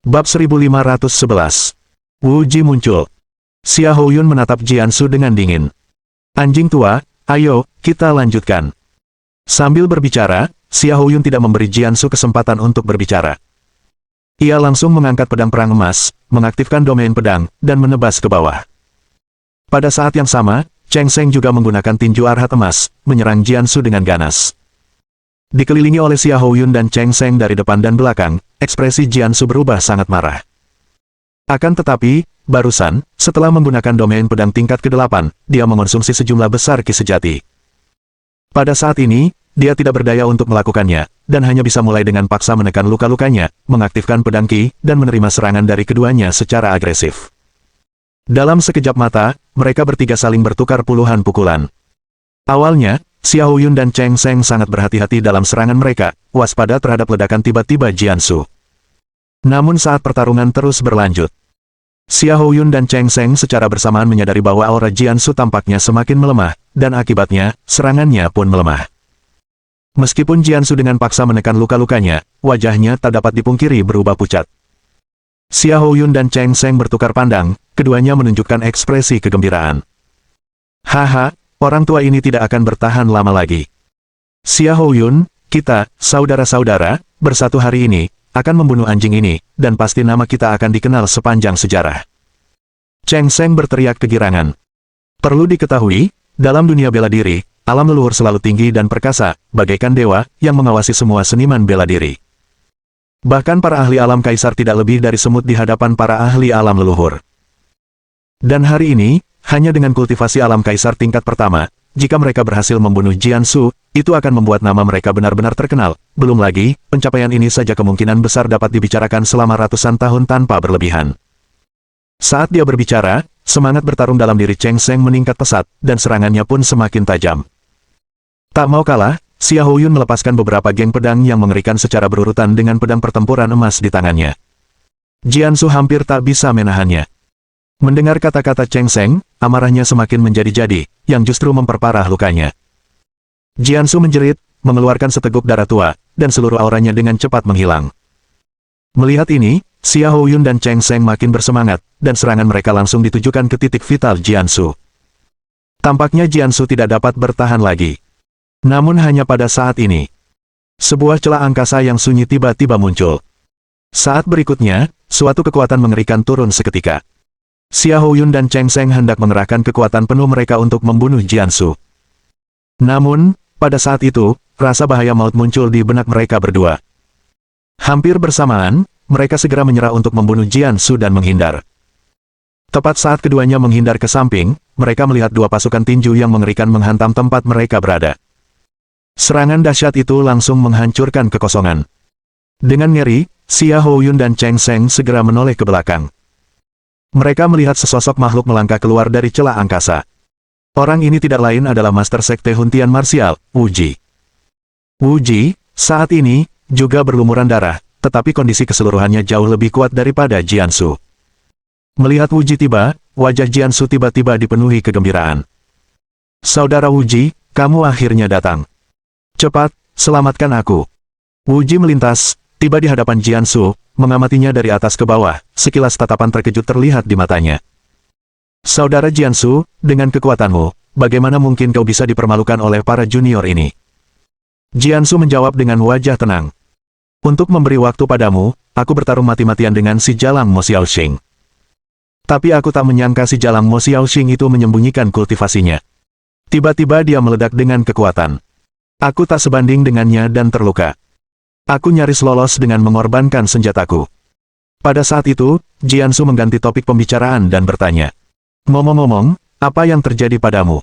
Bab 1511. Wu Ji muncul. Xia Houyun menatap Jiansu dengan dingin. Anjing tua, ayo, kita lanjutkan. Sambil berbicara, Xia Houyun tidak memberi Jiansu kesempatan untuk berbicara. Ia langsung mengangkat pedang perang emas, mengaktifkan domain pedang, dan menebas ke bawah. Pada saat yang sama, Cheng Sheng juga menggunakan tinju arhat emas, menyerang Jiansu dengan ganas. Dikelilingi oleh Xia Houyun dan Cheng Sheng dari depan dan belakang, ekspresi Jiansu berubah sangat marah. Akan tetapi, barusan, setelah menggunakan domain pedang tingkat ke-8, dia mengonsumsi sejumlah besar ki sejati. Pada saat ini, dia tidak berdaya untuk melakukannya, dan hanya bisa mulai dengan paksa menekan luka-lukanya, mengaktifkan pedang ki, dan menerima serangan dari keduanya secara agresif. Dalam sekejap mata, mereka bertiga saling bertukar puluhan pukulan. Awalnya, Xia Houyun dan Cheng Sheng sangat berhati-hati dalam serangan mereka, waspada terhadap ledakan tiba-tiba Jiansu. Namun saat pertarungan terus berlanjut, Xia Houyun dan Cheng Sheng secara bersamaan menyadari bahwa aura Jiansu tampaknya semakin melemah, dan akibatnya, serangannya pun melemah. Meskipun Jiansu dengan paksa menekan luka-lukanya, wajahnya tak dapat dipungkiri berubah pucat. Xia Houyun dan Cheng Sheng bertukar pandang, keduanya menunjukkan ekspresi kegembiraan. Haha, orang tua ini tidak akan bertahan lama lagi. Xia Houyun, kita, saudara-saudara, bersatu hari ini, akan membunuh anjing ini, dan pasti nama kita akan dikenal sepanjang sejarah. Cheng Sheng berteriak kegirangan. Perlu diketahui, dalam dunia bela diri, alam leluhur selalu tinggi dan perkasa, bagaikan dewa, yang mengawasi semua seniman bela diri. Bahkan para ahli alam kaisar tidak lebih dari semut di hadapan para ahli alam leluhur. Dan hari ini, hanya dengan kultivasi alam kaisar tingkat pertama, jika mereka berhasil membunuh Jiansu, itu akan membuat nama mereka benar-benar terkenal. Belum lagi, pencapaian ini saja kemungkinan besar dapat dibicarakan selama ratusan tahun tanpa berlebihan. Saat dia berbicara, semangat bertarung dalam diri Cheng Sheng meningkat pesat, dan serangannya pun semakin tajam. Tak mau kalah, Xia Houyun melepaskan beberapa geng pedang yang mengerikan secara berurutan dengan pedang pertempuran emas di tangannya. Jiansu hampir tak bisa menahannya. Mendengar kata-kata Cheng Sheng, amarahnya semakin menjadi-jadi, yang justru memperparah lukanya. Jiansu menjerit, mengeluarkan seteguk darah tua, dan seluruh auranya dengan cepat menghilang. Melihat ini, Xia Houyun dan Cheng Sheng makin bersemangat, dan serangan mereka langsung ditujukan ke titik vital Jiansu. Tampaknya Jiansu tidak dapat bertahan lagi. Namun hanya pada saat ini, sebuah celah angkasa yang sunyi tiba-tiba muncul. Saat berikutnya, suatu kekuatan mengerikan turun seketika. Xia Houyun dan Cheng Sheng hendak mengerahkan kekuatan penuh mereka untuk membunuh Jiansu. Namun, pada saat itu, rasa bahaya maut muncul di benak mereka berdua. Hampir bersamaan, mereka segera menyerah untuk membunuh Jiansu dan menghindar. Tepat saat keduanya menghindar ke samping, mereka melihat dua pasukan tinju yang mengerikan menghantam tempat mereka berada. Serangan dahsyat itu langsung menghancurkan kekosongan. Dengan ngeri, Xia Houyun dan Cheng Sheng segera menoleh ke belakang. Mereka melihat sesosok makhluk melangkah keluar dari celah angkasa. Orang ini tidak lain adalah Master Sekte Huntian Marsial, Wu Ji. Wu Ji, saat ini, juga berlumuran darah, tetapi kondisi keseluruhannya jauh lebih kuat daripada Jiansu. Melihat Wu Ji tiba, wajah Jiansu tiba-tiba dipenuhi kegembiraan. Saudara Wu Ji, kamu akhirnya datang. Cepat, selamatkan aku. Wu Ji melintas, tiba di hadapan Jiansu, mengamatinya dari atas ke bawah, sekilas tatapan terkejut terlihat di matanya. Saudara Jiansu, dengan kekuatanmu, bagaimana mungkin kau bisa dipermalukan oleh para junior ini? Jiansu menjawab dengan wajah tenang. Untuk memberi waktu padamu, aku bertarung mati-matian dengan si Jalang Mo Xiaoxing. Tapi aku tak menyangka si Jalang Mo Xiaoxing itu menyembunyikan kultivasinya. Tiba-tiba dia meledak dengan kekuatan. Aku tak sebanding dengannya dan terluka. Aku nyaris lolos dengan mengorbankan senjataku. Pada saat itu, Jiansu mengganti topik pembicaraan dan bertanya. Ngomong-ngomong, apa yang terjadi padamu?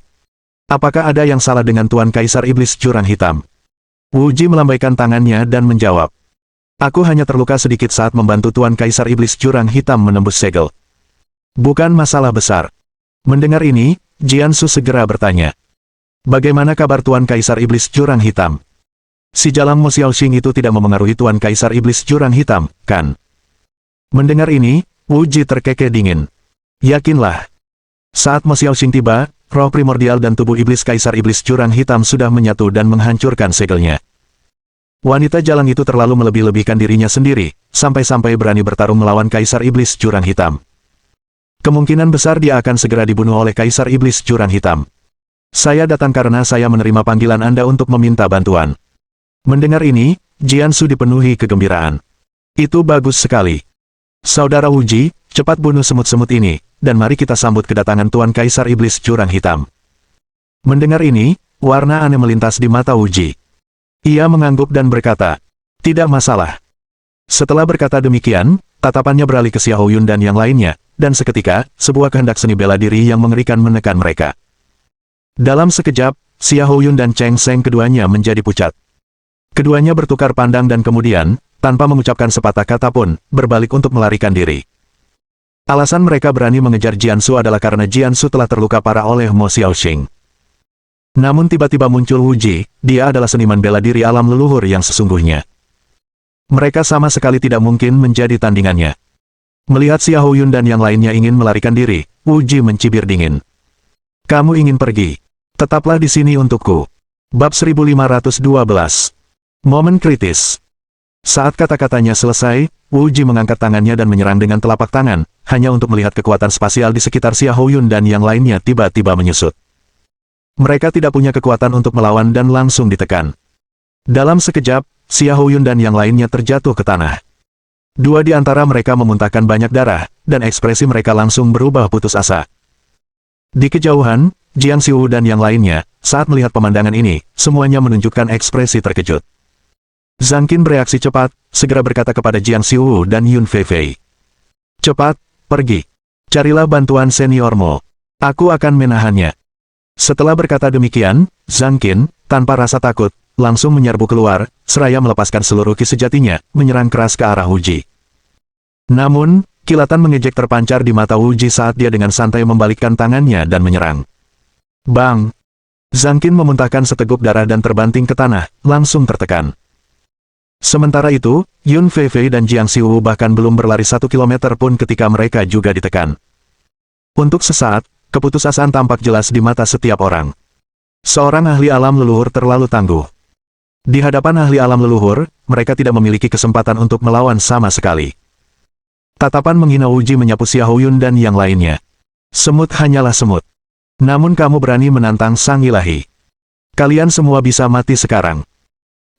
Apakah ada yang salah dengan Tuan Kaisar Iblis Jurang Hitam? Wu Ji melambaikan tangannya dan menjawab. Aku hanya terluka sedikit saat membantu Tuan Kaisar Iblis Jurang Hitam menembus segel. Bukan masalah besar. Mendengar ini, Jiansu segera bertanya. Bagaimana kabar Tuan Kaisar Iblis Jurang Hitam? Si Jalang Mo Xiaoxing itu tidak memengaruhi Tuan Kaisar Iblis Jurang Hitam, kan? Mendengar ini, Wu Ji terkekeh dingin. Yakinlah. Saat Mo Xiaoxing tiba, roh primordial dan tubuh iblis Kaisar Iblis Jurang Hitam sudah menyatu dan menghancurkan segelnya. Wanita jalang itu terlalu melebih-lebihkan dirinya sendiri, sampai-sampai berani bertarung melawan Kaisar Iblis Jurang Hitam. Kemungkinan besar dia akan segera dibunuh oleh Kaisar Iblis Jurang Hitam. Saya datang karena saya menerima panggilan Anda untuk meminta bantuan. Mendengar ini, Jiansu dipenuhi kegembiraan. Itu bagus sekali. Saudara Wuji, cepat bunuh semut-semut ini, dan mari kita sambut kedatangan Tuan Kaisar Iblis Jurang Hitam. Mendengar ini, warna aneh melintas di mata Wuji. Ia mengangguk dan berkata, tidak masalah. Setelah berkata demikian, tatapannya beralih ke Xiaoyun dan yang lainnya, dan seketika, sebuah kehendak seni bela diri yang mengerikan menekan mereka. Dalam sekejap, Xiaoyun dan Cheng Seng keduanya menjadi pucat. Keduanya bertukar pandang dan kemudian, tanpa mengucapkan sepatah kata pun, berbalik untuk melarikan diri. Alasan mereka berani mengejar Jiansu adalah karena Jiansu telah terluka parah oleh Mo Xiaoxing. Namun tiba-tiba muncul Wuji, dia adalah seniman bela diri alam leluhur yang sesungguhnya. Mereka sama sekali tidak mungkin menjadi tandingannya. Melihat Xiaoyun dan yang lainnya ingin melarikan diri, Wuji mencibir dingin. Kamu ingin pergi? Tetaplah di sini untukku. Bab 1512. Momen kritis. Saat kata-katanya selesai, Wuji mengangkat tangannya dan menyerang dengan telapak tangan, hanya untuk melihat kekuatan spasial di sekitar Xiaoyun dan yang lainnya tiba-tiba menyusut. Mereka tidak punya kekuatan untuk melawan dan langsung ditekan. Dalam sekejap, Xiaoyun dan yang lainnya terjatuh ke tanah. Dua di antara mereka memuntahkan banyak darah, dan ekspresi mereka langsung berubah putus asa. Di kejauhan, Jiang Xiu dan yang lainnya, saat melihat pemandangan ini, semuanya menunjukkan ekspresi terkejut. Zhang Qin bereaksi cepat, segera berkata kepada Jiang Xiu dan Yun Feifei. Cepat, pergi. Carilah bantuan seniormu. Aku akan menahannya. Setelah berkata demikian, Zhang Qin, tanpa rasa takut, langsung menyerbu keluar, seraya melepaskan seluruh ki sejatinya, menyerang keras ke arah Wuji. Namun, kilatan mengejek terpancar di mata Wuji saat dia dengan santai membalikkan tangannya dan menyerang. Bang! Zhang Qin memuntahkan seteguk darah dan terbanting ke tanah, langsung tertekan. Sementara itu, Yun Feifei dan Jiang Xiu bahkan belum berlari 1 kilometer pun ketika mereka juga ditekan. Untuk sesaat, keputusasaan tampak jelas di mata setiap orang. Seorang ahli alam leluhur terlalu tangguh. Di hadapan ahli alam leluhur, mereka tidak memiliki kesempatan untuk melawan sama sekali. Tatapan menghina Wuji menyapu Xiaoyun dan yang lainnya. Semut hanyalah semut. Namun kamu berani menantang sang ilahi. Kalian semua bisa mati sekarang.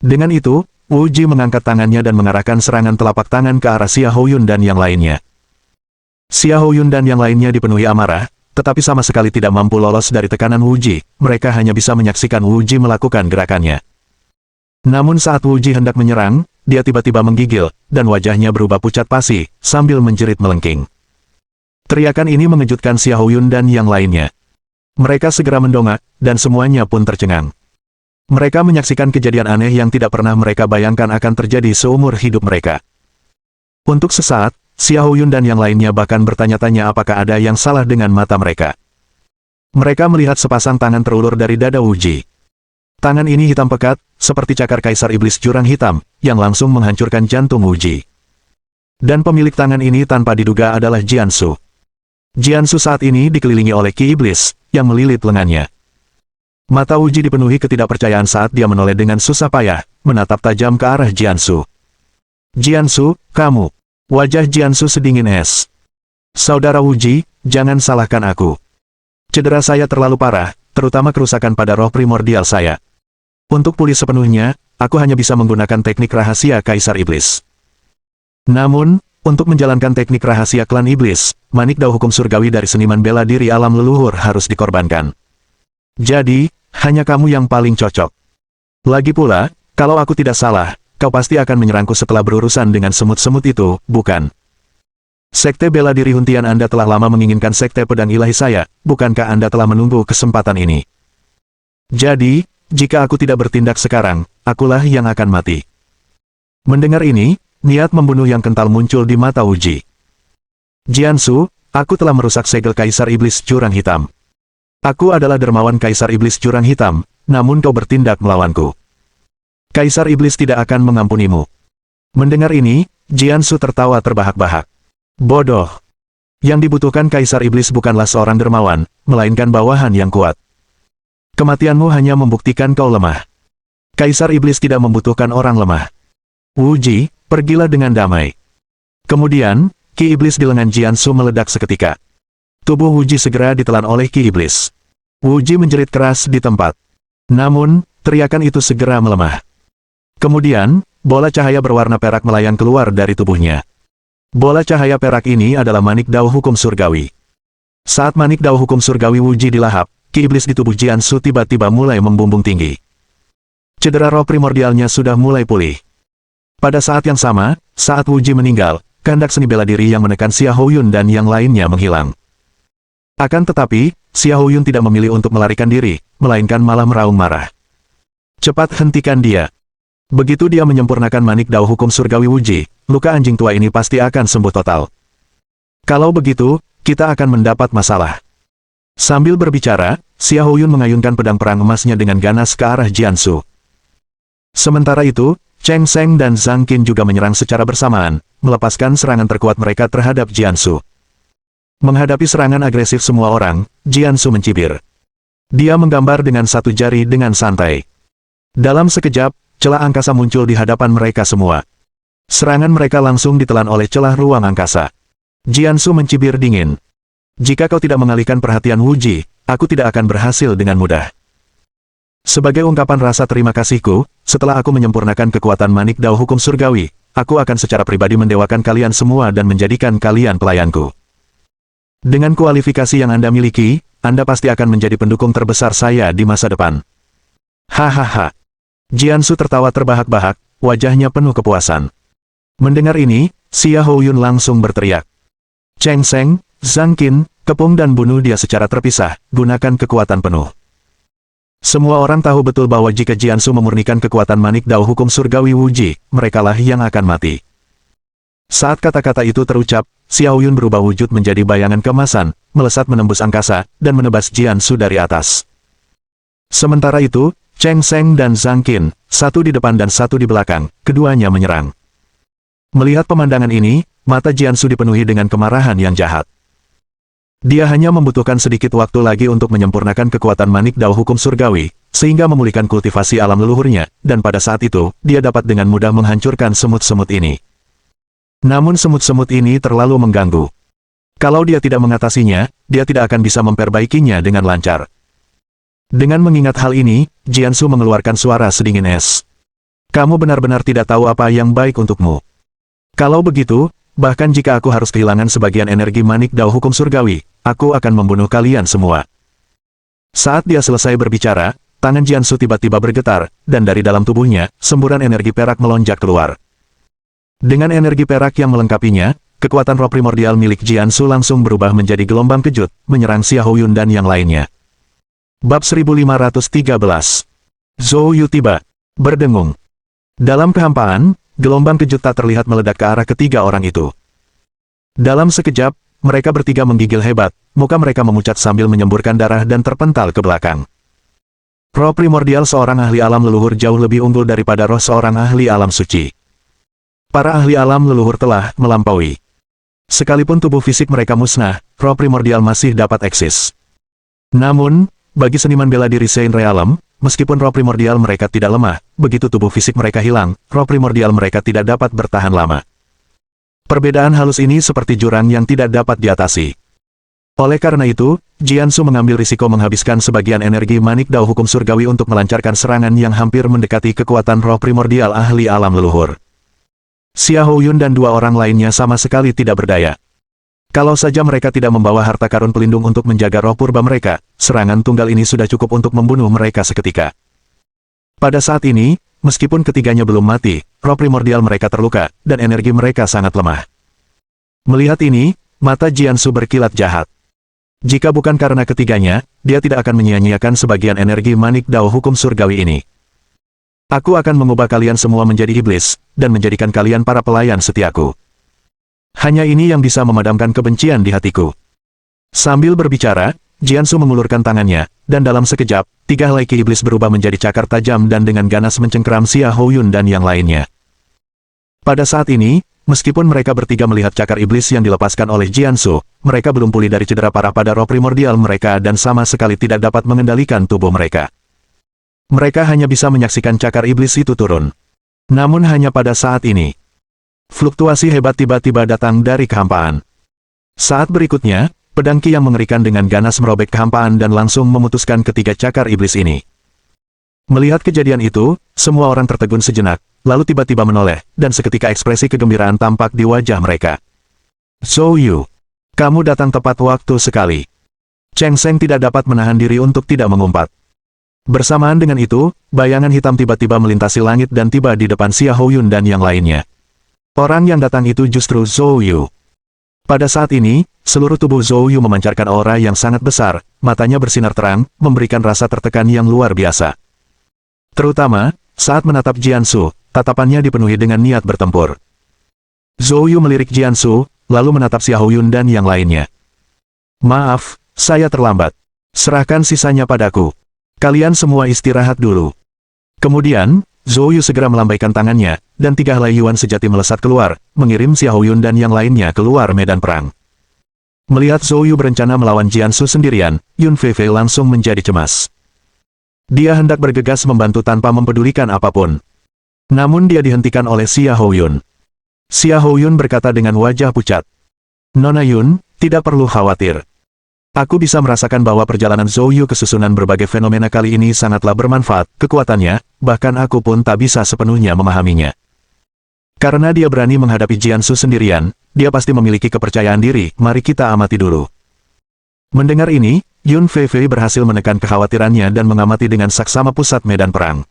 Dengan itu, Wuji mengangkat tangannya dan mengarahkan serangan telapak tangan ke arah Xiaoyun dan yang lainnya. Xiaoyun dan yang lainnya dipenuhi amarah, tetapi sama sekali tidak mampu lolos dari tekanan Wuji, mereka hanya bisa menyaksikan Wuji melakukan gerakannya. Namun saat Wuji hendak menyerang, dia tiba-tiba menggigil, dan wajahnya berubah pucat pasi, sambil menjerit melengking. Teriakan ini mengejutkan Xiaoyun dan yang lainnya. Mereka segera mendongak, dan semuanya pun tercengang. Mereka menyaksikan kejadian aneh yang tidak pernah mereka bayangkan akan terjadi seumur hidup mereka. Untuk sesaat, Xiaoyun dan yang lainnya bahkan bertanya-tanya apakah ada yang salah dengan mata mereka. Mereka melihat sepasang tangan terulur dari dada Wuji. Tangan ini hitam pekat, seperti cakar Kaisar Iblis Jurang Hitam, yang langsung menghancurkan jantung Wuji. Dan pemilik tangan ini tanpa diduga adalah Jiansu. Jiansu saat ini dikelilingi oleh Ki Iblis, yang melilit lengannya. Mata Wuji dipenuhi ketidakpercayaan saat dia menoleh dengan susah payah, menatap tajam ke arah Jiansu. Jiansu, kamu. Wajah Jiansu sedingin es. Saudara Wuji, jangan salahkan aku. Cedera saya terlalu parah, terutama kerusakan pada roh primordial saya. Untuk pulih sepenuhnya, aku hanya bisa menggunakan teknik rahasia Kaisar Iblis. Namun, untuk menjalankan teknik rahasia klan Iblis, manik dao hukum surgawi dari seniman bela diri alam leluhur harus dikorbankan. Jadi, hanya kamu yang paling cocok. Lagi pula, kalau aku tidak salah, kau pasti akan menyerangku setelah berurusan dengan semut-semut itu, bukan? Sekte bela diri Huntian Anda telah lama menginginkan sekte pedang ilahi saya, bukankah Anda telah menunggu kesempatan ini? Jadi, jika aku tidak bertindak sekarang, akulah yang akan mati. Mendengar ini, niat membunuh yang kental muncul di mata Wuji. Jiansu, aku telah merusak segel Kaisar Iblis Jurang Hitam. Aku adalah dermawan Kaisar Iblis Jurang Hitam, namun kau bertindak melawanku. Kaisar Iblis tidak akan mengampunimu. Mendengar ini, Jiansu tertawa terbahak-bahak. Bodoh. Yang dibutuhkan Kaisar Iblis bukanlah seorang dermawan, melainkan bawahan yang kuat. Kematianmu hanya membuktikan kau lemah. Kaisar Iblis tidak membutuhkan orang lemah. Wu Ji, pergilah dengan damai. Kemudian, Ki Iblis di lengan Jiansu meledak seketika. Tubuh Wu Ji segera ditelan oleh Ki Iblis. Wu Ji menjerit keras di tempat. Namun, teriakan itu segera melemah. Kemudian, bola cahaya berwarna perak melayang keluar dari tubuhnya. Bola cahaya perak ini adalah manik dao hukum surgawi. Saat manik dao hukum surgawi Wu Ji dilahap, Ki Iblis di tubuh Jiansu tiba-tiba mulai membumbung tinggi. Cedera roh primordialnya sudah mulai pulih. Pada saat yang sama, saat Wu Ji meninggal, kehendak seni bela diri yang menekan Xia Houyun dan yang lainnya menghilang. Akan tetapi, Xia Houyun tidak memilih untuk melarikan diri, melainkan malah meraung marah. Cepat hentikan dia. Begitu dia menyempurnakan manik dao hukum surgawi Wu Ji, luka anjing tua ini pasti akan sembuh total. Kalau begitu, kita akan mendapat masalah. Sambil berbicara, Xia Houyun mengayunkan pedang perang emasnya dengan ganas ke arah Jiansu. Sementara itu, Cheng Sheng dan Zhang Qin juga menyerang secara bersamaan, melepaskan serangan terkuat mereka terhadap Jiansu. Menghadapi serangan agresif semua orang, Jiansu mencibir. Dia menggambar dengan satu jari dengan santai. Dalam sekejap, celah angkasa muncul di hadapan mereka semua. Serangan mereka langsung ditelan oleh celah ruang angkasa. Jiansu mencibir dingin. Jika kau tidak mengalihkan perhatian Wu Ji, aku tidak akan berhasil dengan mudah. Sebagai ungkapan rasa terima kasihku, setelah aku menyempurnakan kekuatan manik dao hukum surgawi, aku akan secara pribadi mendewakan kalian semua dan menjadikan kalian pelayanku. Dengan kualifikasi yang Anda miliki, Anda pasti akan menjadi pendukung terbesar saya di masa depan. Hahaha. Jiansu tertawa terbahak-bahak, wajahnya penuh kepuasan. Mendengar ini, Xia Houyun langsung berteriak. Cheng Sheng, Zhang Qin, kepung dan bunuh dia secara terpisah, gunakan kekuatan penuh. Semua orang tahu betul bahwa jika Jiansu memurnikan kekuatan manik dao hukum surgawi Wu Ji, merekalah yang akan mati. Saat kata-kata itu terucap, Xia Houyun berubah wujud menjadi bayangan keemasan, melesat menembus angkasa, dan menebas Jiansu dari atas. Sementara itu, Cheng Sheng dan Zhang Qin, satu di depan dan satu di belakang, keduanya menyerang. Melihat pemandangan ini, mata Jiansu dipenuhi dengan kemarahan yang jahat. Dia hanya membutuhkan sedikit waktu lagi untuk menyempurnakan kekuatan manik dao hukum surgawi, sehingga memulihkan kultivasi alam leluhurnya, dan pada saat itu, dia dapat dengan mudah menghancurkan semut-semut ini. Namun semut-semut ini terlalu mengganggu. Kalau dia tidak mengatasinya, dia tidak akan bisa memperbaikinya dengan lancar. Dengan mengingat hal ini, Jiansu mengeluarkan suara sedingin es. Kamu benar-benar tidak tahu apa yang baik untukmu. Kalau begitu, bahkan jika aku harus kehilangan sebagian energi manik dao hukum surgawi, aku akan membunuh kalian semua. Saat dia selesai berbicara, tangan Jiansu tiba-tiba bergetar, dan dari dalam tubuhnya, semburan energi perak melonjak keluar. Dengan energi perak yang melengkapinya, kekuatan roh primordial milik Jiansu langsung berubah menjadi gelombang kejut, menyerang Xia Houyun dan yang lainnya. Bab 1513. Zhou Yu tiba. Berdengung. Dalam kehampaan, gelombang kejut tak terlihat meledak ke arah ketiga orang itu. Dalam sekejap, mereka bertiga menggigil hebat, muka mereka memucat sambil menyemburkan darah dan terpental ke belakang. Roh primordial seorang ahli alam leluhur jauh lebih unggul daripada roh seorang ahli alam suci. Para ahli alam leluhur telah melampaui. Sekalipun tubuh fisik mereka musnah, roh primordial masih dapat eksis. Namun, bagi seniman bela diri Saint Realm, meskipun roh primordial mereka tidak lemah, begitu tubuh fisik mereka hilang, roh primordial mereka tidak dapat bertahan lama. Perbedaan halus ini seperti jurang yang tidak dapat diatasi. Oleh karena itu, Jiansu mengambil risiko menghabiskan sebagian energi manik dao hukum surgawi untuk melancarkan serangan yang hampir mendekati kekuatan roh primordial ahli alam leluhur. Xia Houyun dan dua orang lainnya sama sekali tidak berdaya. Kalau saja mereka tidak membawa harta karun pelindung untuk menjaga roh purba mereka, serangan tunggal ini sudah cukup untuk membunuh mereka seketika. Pada saat ini, meskipun ketiganya belum mati, roh primordial mereka terluka, dan energi mereka sangat lemah. Melihat ini, mata Jiansu berkilat jahat. Jika bukan karena ketiganya, dia tidak akan menyia-nyiakan sebagian energi manik dao hukum surgawi ini. Aku akan mengubah kalian semua menjadi iblis, dan menjadikan kalian para pelayan setiaku. Hanya ini yang bisa memadamkan kebencian di hatiku. Sambil berbicara, Jiansu mengulurkan tangannya, dan dalam sekejap, tiga helai ki iblis berubah menjadi cakar tajam dan dengan ganas mencengkeram Xia Houyun dan yang lainnya. Pada saat ini, meskipun mereka bertiga melihat cakar iblis yang dilepaskan oleh Jiansu, mereka belum pulih dari cedera parah pada roh primordial mereka dan sama sekali tidak dapat mengendalikan tubuh mereka. Mereka hanya bisa menyaksikan cakar iblis itu turun. Namun hanya pada saat ini, fluktuasi hebat tiba-tiba datang dari kehampaan. Saat berikutnya, pedang Ki yang mengerikan dengan ganas merobek kehampaan dan langsung memutuskan ketiga cakar iblis ini. Melihat kejadian itu, semua orang tertegun sejenak, lalu tiba-tiba menoleh, dan seketika ekspresi kegembiraan tampak di wajah mereka. Zhou Yu, kamu datang tepat waktu sekali. Cheng Sheng tidak dapat menahan diri untuk tidak mengumpat. Bersamaan dengan itu, bayangan hitam tiba-tiba melintasi langit dan tiba di depan Xia Houyun dan yang lainnya. Orang yang datang itu justru Zhou Yu. Pada saat ini, seluruh tubuh Zhou Yu memancarkan aura yang sangat besar, matanya bersinar terang, memberikan rasa tertekan yang luar biasa. Terutama, saat menatap Jiansu, tatapannya dipenuhi dengan niat bertempur. Zhou Yu melirik Jiansu, lalu menatap Xia Houyun dan yang lainnya. Maaf, saya terlambat. Serahkan sisanya padaku. Kalian semua istirahat dulu. Kemudian, Zhou Yu segera melambaikan tangannya, dan tiga helai Yuan sejati melesat keluar, mengirim Xia Houyun dan yang lainnya keluar medan perang. Melihat Zhou Yu berencana melawan Jiansu sendirian, Yun Feifei langsung menjadi cemas. Dia hendak bergegas membantu tanpa mempedulikan apapun. Namun dia dihentikan oleh Xia Houyun. Xia Houyun berkata dengan wajah pucat. Nona Yun, tidak perlu khawatir. Aku bisa merasakan bahwa perjalanan Zhou Yu ke susunan berbagai fenomena kali ini sangatlah bermanfaat, kekuatannya, bahkan aku pun tak bisa sepenuhnya memahaminya. Karena dia berani menghadapi Jiansu sendirian, dia pasti memiliki kepercayaan diri, mari kita amati dulu. Mendengar ini, Yun Feifei berhasil menekan kekhawatirannya dan mengamati dengan saksama pusat medan perang.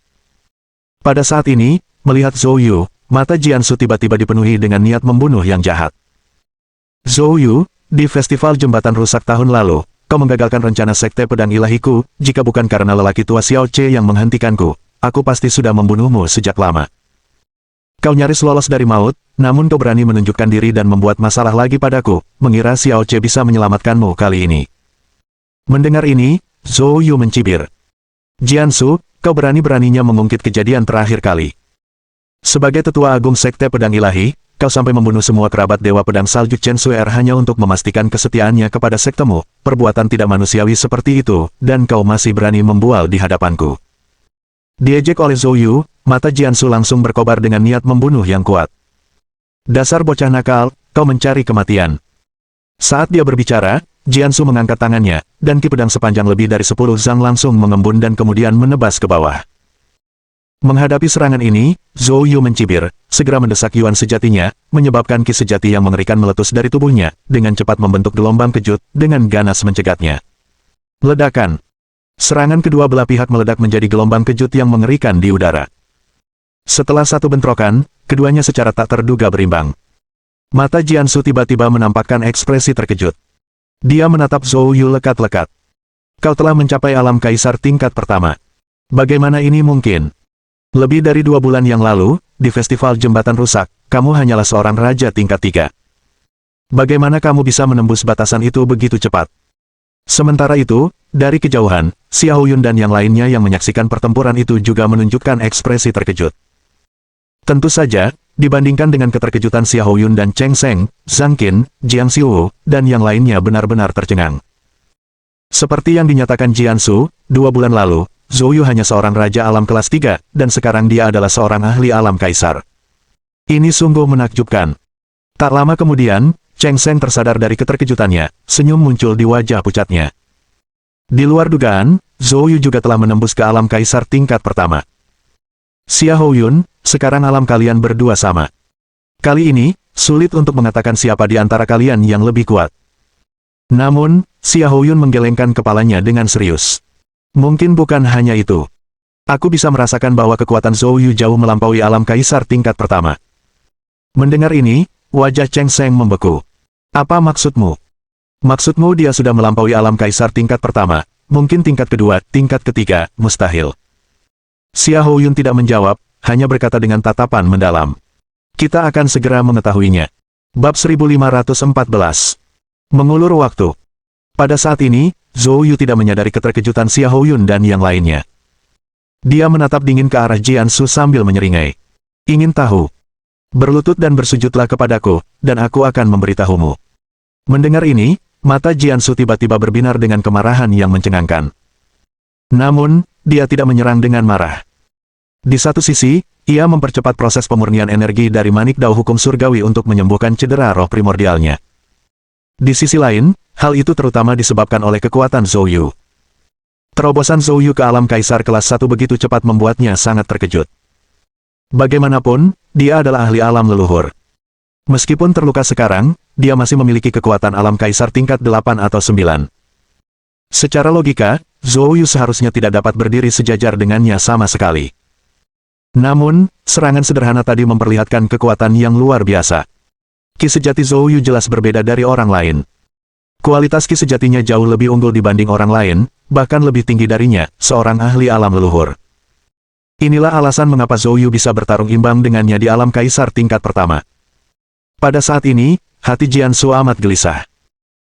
Pada saat ini, melihat Zhou Yu, mata Jiansu tiba-tiba dipenuhi dengan niat membunuh yang jahat. Zhou Yu, di festival jembatan rusak tahun lalu, kau menggagalkan rencana sekte pedang ilahiku, jika bukan karena lelaki tua Xiao Che yang menghentikanku, aku pasti sudah membunuhmu sejak lama. Kau nyaris lolos dari maut, namun kau berani menunjukkan diri dan membuat masalah lagi padaku, mengira Xiao Che bisa menyelamatkanmu kali ini. Mendengar ini, Zhou Yu mencibir. Jiansu, kau berani-beraninya mengungkit kejadian terakhir kali. Sebagai tetua agung sekte pedang ilahi, kau sampai membunuh semua kerabat dewa pedang salju Chen Suer hanya untuk memastikan kesetiaannya kepada sektemu, perbuatan tidak manusiawi seperti itu, dan kau masih berani membual di hadapanku. Diejek oleh Zhou Yu, mata Jiansu langsung berkobar dengan niat membunuh yang kuat. Dasar bocah nakal, kau mencari kematian. Saat dia berbicara, Jiansu mengangkat tangannya, dan ki pedang sepanjang lebih dari 10 zang langsung mengembun dan kemudian menebas ke bawah. Menghadapi serangan ini, Zhou Yu mencibir, segera mendesak Yuan sejatinya, menyebabkan ki sejati yang mengerikan meletus dari tubuhnya, dengan cepat membentuk gelombang kejut, dengan ganas mencegatnya. Ledakan. Serangan kedua belah pihak meledak menjadi gelombang kejut yang mengerikan di udara. Setelah satu bentrokan, keduanya secara tak terduga berimbang. Mata Jiansu tiba-tiba menampakkan ekspresi terkejut. Dia menatap Zhou Yu lekat-lekat. Kau telah mencapai alam kaisar tingkat pertama. Bagaimana ini mungkin? Lebih dari 2 bulan yang lalu, di festival jembatan rusak, kamu hanyalah seorang raja tingkat 3. Bagaimana kamu bisa menembus batasan itu begitu cepat? Sementara itu, dari kejauhan, Xia Houyun dan yang lainnya yang menyaksikan pertempuran itu juga menunjukkan ekspresi terkejut. Tentu saja, dibandingkan dengan keterkejutan Xia Houyun dan Cheng Sheng, Zhang Qin, Jiang Xiu, dan yang lainnya benar-benar tercengang. Seperti yang dinyatakan Jiansu, 2 bulan lalu, Zhou Yu hanya seorang raja alam kelas 3, dan sekarang dia adalah seorang ahli alam kaisar. Ini sungguh menakjubkan. Tak lama kemudian, Cheng Sheng tersadar dari keterkejutannya, senyum muncul di wajah pucatnya. Di luar dugaan, Zhou Yu juga telah menembus ke alam kaisar tingkat pertama. Xia Houyun, sekarang alam kalian berdua sama. Kali ini, sulit untuk mengatakan siapa di antara kalian yang lebih kuat. Namun, Xia Houyun menggelengkan kepalanya dengan serius. Mungkin bukan hanya itu. Aku bisa merasakan bahwa kekuatan Zhou Yu jauh melampaui alam kaisar tingkat pertama. Mendengar ini, wajah Cheng Sheng membeku. Apa maksudmu? Maksudmu dia sudah melampaui alam kaisar tingkat pertama, mungkin tingkat kedua, tingkat ketiga, mustahil. Xia Houyun tidak menjawab, hanya berkata dengan tatapan mendalam. Kita akan segera mengetahuinya. Bab 1514. Mengulur waktu. Pada saat ini, Zhou Yu tidak menyadari keterkejutan Xia Houyun dan yang lainnya. Dia menatap dingin ke arah Jiansu sambil menyeringai. Ingin tahu? Berlutut dan bersujudlah kepadaku, dan aku akan memberitahumu. Mendengar ini, mata Jiansu tiba-tiba berbinar dengan kemarahan yang mencengangkan. Namun, dia tidak menyerang dengan marah. Di satu sisi, ia mempercepat proses pemurnian energi dari manik dao hukum surgawi untuk menyembuhkan cedera roh primordialnya. Di sisi lain, hal itu terutama disebabkan oleh kekuatan Zhou Yu. Terobosan Zhou Yu ke alam kaisar kelas 1 begitu cepat membuatnya sangat terkejut. Bagaimanapun, dia adalah ahli alam leluhur. Meskipun terluka sekarang, dia masih memiliki kekuatan alam kaisar tingkat 8 atau 9. Secara logika, Zhou Yu seharusnya tidak dapat berdiri sejajar dengannya sama sekali. Namun, serangan sederhana tadi memperlihatkan kekuatan yang luar biasa. Ki sejati Zhou Yu jelas berbeda dari orang lain. Kualitas ki sejatinya jauh lebih unggul dibanding orang lain, bahkan lebih tinggi darinya, seorang ahli alam leluhur. Inilah alasan mengapa Zhou Yu bisa bertarung imbang dengannya di alam kaisar tingkat pertama. Pada saat ini, hati Jiansu amat gelisah.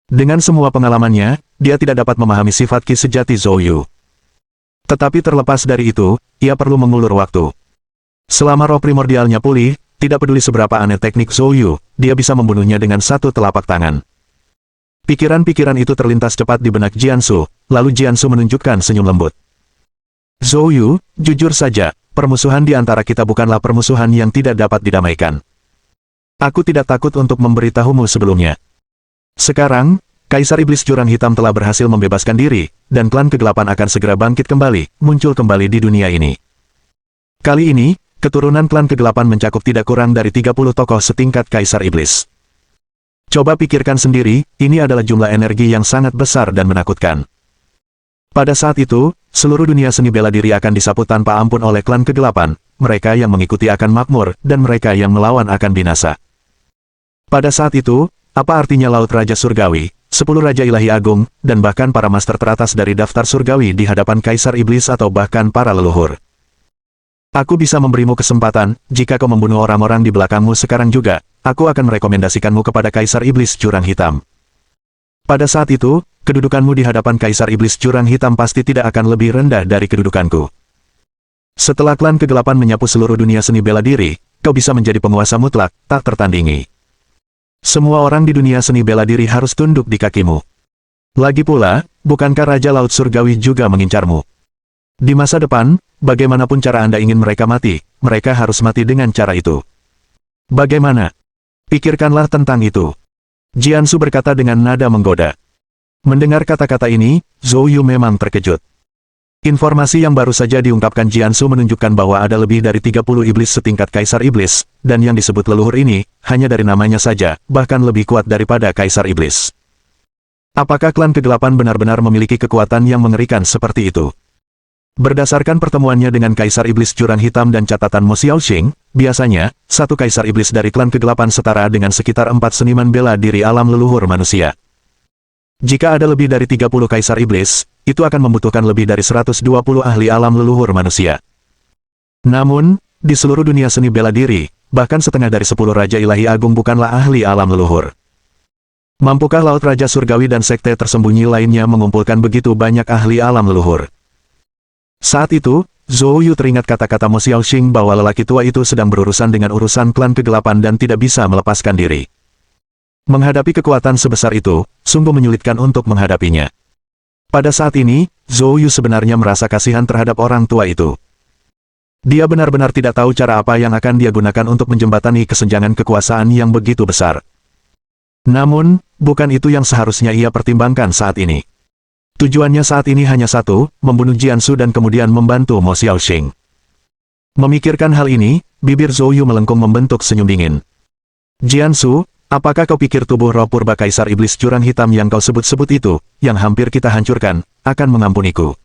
Dengan semua pengalamannya, dia tidak dapat memahami sifat ki sejati Zhou Yu. Tetapi terlepas dari itu, ia perlu mengulur waktu. Selama roh primordialnya pulih, tidak peduli seberapa aneh teknik Zhou Yu, dia bisa membunuhnya dengan satu telapak tangan. Pikiran-pikiran itu terlintas cepat di benak Jiansu, lalu Jiansu menunjukkan senyum lembut. Zhou Yu, jujur saja, permusuhan di antara kita bukanlah permusuhan yang tidak dapat didamaikan. Aku tidak takut untuk memberitahumu sebelumnya. Sekarang, Kaisar Iblis Jurang Hitam telah berhasil membebaskan diri, dan klan kegelapan akan segera bangkit kembali, muncul kembali di dunia ini. Kali ini, keturunan klan kegelapan mencakup tidak kurang dari 30 tokoh setingkat Kaisar Iblis. Coba pikirkan sendiri, ini adalah jumlah energi yang sangat besar dan menakutkan. Pada saat itu, seluruh dunia seni bela diri akan disapu tanpa ampun oleh klan kegelapan, mereka yang mengikuti akan makmur, dan mereka yang melawan akan binasa. Pada saat itu, apa artinya Laut Raja Surgawi, 10 Raja Ilahi Agung, dan bahkan para master teratas dari daftar surgawi di hadapan Kaisar Iblis atau bahkan para leluhur? Aku bisa memberimu kesempatan, jika kau membunuh orang-orang di belakangmu sekarang juga, aku akan merekomendasikanmu kepada Kaisar Iblis Jurang Hitam. Pada saat itu, kedudukanmu di hadapan Kaisar Iblis Jurang Hitam pasti tidak akan lebih rendah dari kedudukanku. Setelah klan kegelapan menyapu seluruh dunia seni bela diri, kau bisa menjadi penguasa mutlak, tak tertandingi. Semua orang di dunia seni bela diri harus tunduk di kakimu. Lagi pula, bukankah Raja Laut Surgawi juga mengincarmu? Di masa depan, bagaimanapun cara Anda ingin mereka mati, mereka harus mati dengan cara itu. Bagaimana? Pikirkanlah tentang itu. Jiansu berkata dengan nada menggoda. Mendengar kata-kata ini, Zhou Yu memang terkejut. Informasi yang baru saja diungkapkan Jiansu menunjukkan bahwa ada lebih dari 30 iblis setingkat Kaisar Iblis, dan yang disebut leluhur ini, hanya dari namanya saja, bahkan lebih kuat daripada Kaisar Iblis. Apakah klan kegelapan benar-benar memiliki kekuatan yang mengerikan seperti itu? Berdasarkan pertemuannya dengan Kaisar Iblis Jurang Hitam dan catatan Mo Xiaoxing, biasanya, satu Kaisar Iblis dari klan kegelapan setara dengan sekitar 4 seniman bela diri alam leluhur manusia. Jika ada lebih dari 30 Kaisar Iblis, itu akan membutuhkan lebih dari 120 ahli alam leluhur manusia. Namun, di seluruh dunia seni bela diri, bahkan setengah dari 10 Raja Ilahi Agung bukanlah ahli alam leluhur. Mampukah Laut Raja Surgawi dan sekte tersembunyi lainnya mengumpulkan begitu banyak ahli alam leluhur? Saat itu, Zhou Yu teringat kata-kata Mo Xiaoxing bahwa lelaki tua itu sedang berurusan dengan urusan klan kegelapan dan tidak bisa melepaskan diri. Menghadapi kekuatan sebesar itu, sungguh menyulitkan untuk menghadapinya. Pada saat ini, Zhou Yu sebenarnya merasa kasihan terhadap orang tua itu. Dia benar-benar tidak tahu cara apa yang akan dia gunakan untuk menjembatani kesenjangan kekuasaan yang begitu besar. Namun, bukan itu yang seharusnya ia pertimbangkan saat ini. Tujuannya saat ini hanya satu, membunuh Jiansu dan kemudian membantu Mo Xiaoxing. Memikirkan hal ini, bibir Zhou Yu melengkung membentuk senyum dingin. Jiansu, apakah kau pikir tubuh roh purba Kaisar Iblis Jurang Hitam yang kau sebut-sebut itu, yang hampir kita hancurkan, akan mengampuniku?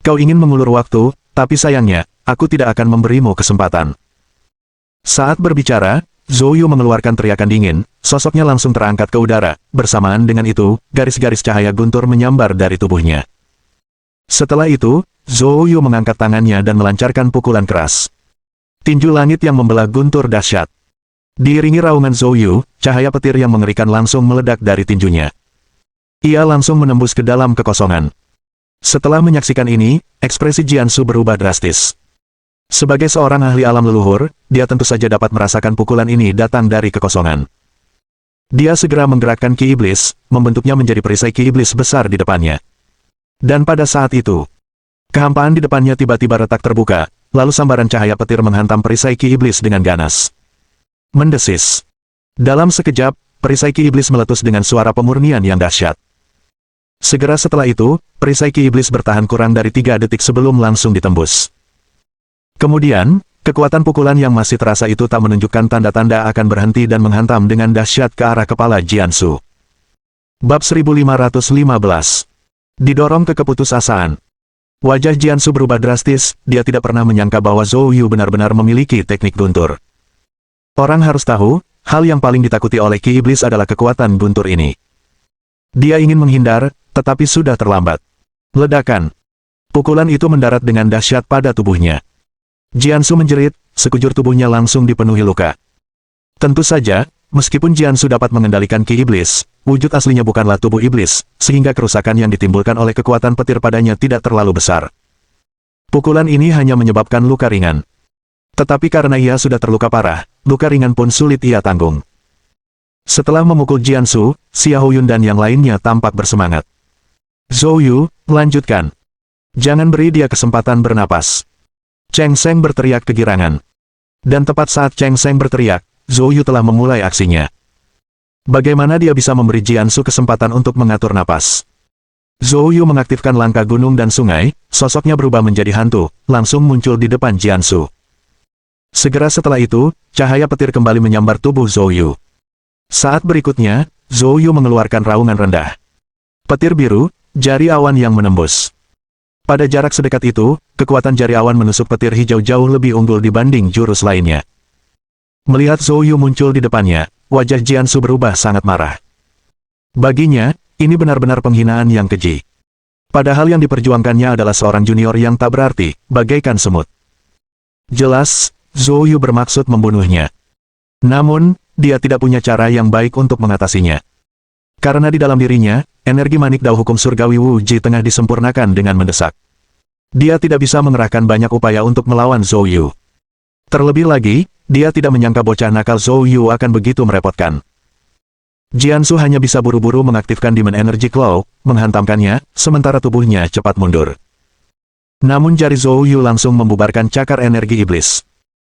Kau ingin mengulur waktu, tapi sayangnya, aku tidak akan memberimu kesempatan. Saat berbicara, Zhou Yu mengeluarkan teriakan dingin, sosoknya langsung terangkat ke udara, bersamaan dengan itu, garis-garis cahaya guntur menyambar dari tubuhnya. Setelah itu, Zhou Yu mengangkat tangannya dan melancarkan pukulan keras. Tinju langit yang membelah guntur dahsyat. Diiringi raungan Zhou Yu, cahaya petir yang mengerikan langsung meledak dari tinjunya. Ia langsung menembus ke dalam kekosongan. Setelah menyaksikan ini, ekspresi Jiansu berubah drastis. Sebagai seorang ahli alam leluhur, dia tentu saja dapat merasakan pukulan ini datang dari kekosongan. Dia segera menggerakkan Ki Iblis, membentuknya menjadi perisai Ki Iblis besar di depannya. Dan pada saat itu, Kehampaan di depannya tiba-tiba retak terbuka, lalu sambaran cahaya petir menghantam perisai Ki Iblis dengan ganas. Mendesis. Dalam sekejap, perisai Ki Iblis meletus dengan suara pemurnian yang dahsyat. Segera setelah itu, perisai Ki Iblis bertahan kurang dari 3 detik sebelum langsung ditembus. Kemudian, kekuatan pukulan yang masih terasa itu tak menunjukkan tanda-tanda akan berhenti dan menghantam dengan dahsyat ke arah kepala Jiansu. Bab 1515. Didorong ke keputusasaan. Wajah Jiansu berubah drastis, dia tidak pernah menyangka bahwa Zhou Yu benar-benar memiliki teknik guntur. Orang harus tahu, hal yang paling ditakuti oleh Ki Iblis adalah kekuatan guntur ini. Dia ingin menghindar, tetapi sudah terlambat. Ledakan. Pukulan itu mendarat dengan dahsyat pada tubuhnya. Jiansu menjerit, sekujur tubuhnya langsung dipenuhi luka. Tentu saja, meskipun Jiansu dapat mengendalikan Ki Iblis, wujud aslinya bukanlah tubuh iblis, sehingga kerusakan yang ditimbulkan oleh kekuatan petir padanya tidak terlalu besar. Pukulan ini hanya menyebabkan luka ringan. Tetapi karena ia sudah terluka parah, luka ringan pun sulit ia tanggung. Setelah memukul Jiansu, Xiahou Yun dan yang lainnya tampak bersemangat. Zhou Yu, lanjutkan. Jangan beri dia kesempatan bernapas. Cheng Sheng berteriak kegirangan. Dan tepat saat Cheng Sheng berteriak, Zhou Yu telah memulai aksinya. Bagaimana dia bisa memberi Jiansu kesempatan untuk mengatur napas? Zhou Yu mengaktifkan langkah gunung dan sungai, sosoknya berubah menjadi hantu, langsung muncul di depan Jiansu. Segera setelah itu, cahaya petir kembali menyambar tubuh Zhou Yu. Saat berikutnya, Zhou Yu mengeluarkan raungan rendah. Petir biru, jari awan yang menembus. Pada jarak sedekat itu, kekuatan jari awan menusuk petir hijau jauh lebih unggul dibanding jurus lainnya. Melihat Zhou Yu muncul di depannya, wajah Jiansu berubah sangat marah. Baginya, ini benar-benar penghinaan yang keji. Padahal yang diperjuangkannya adalah seorang junior yang tak berarti, bagaikan semut. Jelas, Zhou Yu bermaksud membunuhnya. Namun, dia tidak punya cara yang baik untuk mengatasinya. Karena di dalam dirinya, energi manik dao hukum surgawi Wu Ji tengah disempurnakan dengan mendesak. Dia tidak bisa mengerahkan banyak upaya untuk melawan Zhou Yu. Terlebih lagi, dia tidak menyangka bocah nakal Zhou Yu akan begitu merepotkan. Jiansu hanya bisa buru-buru mengaktifkan Demon Energy Claw, menghantamkannya, sementara tubuhnya cepat mundur. Namun jari Zhou Yu langsung membubarkan cakar energi iblis.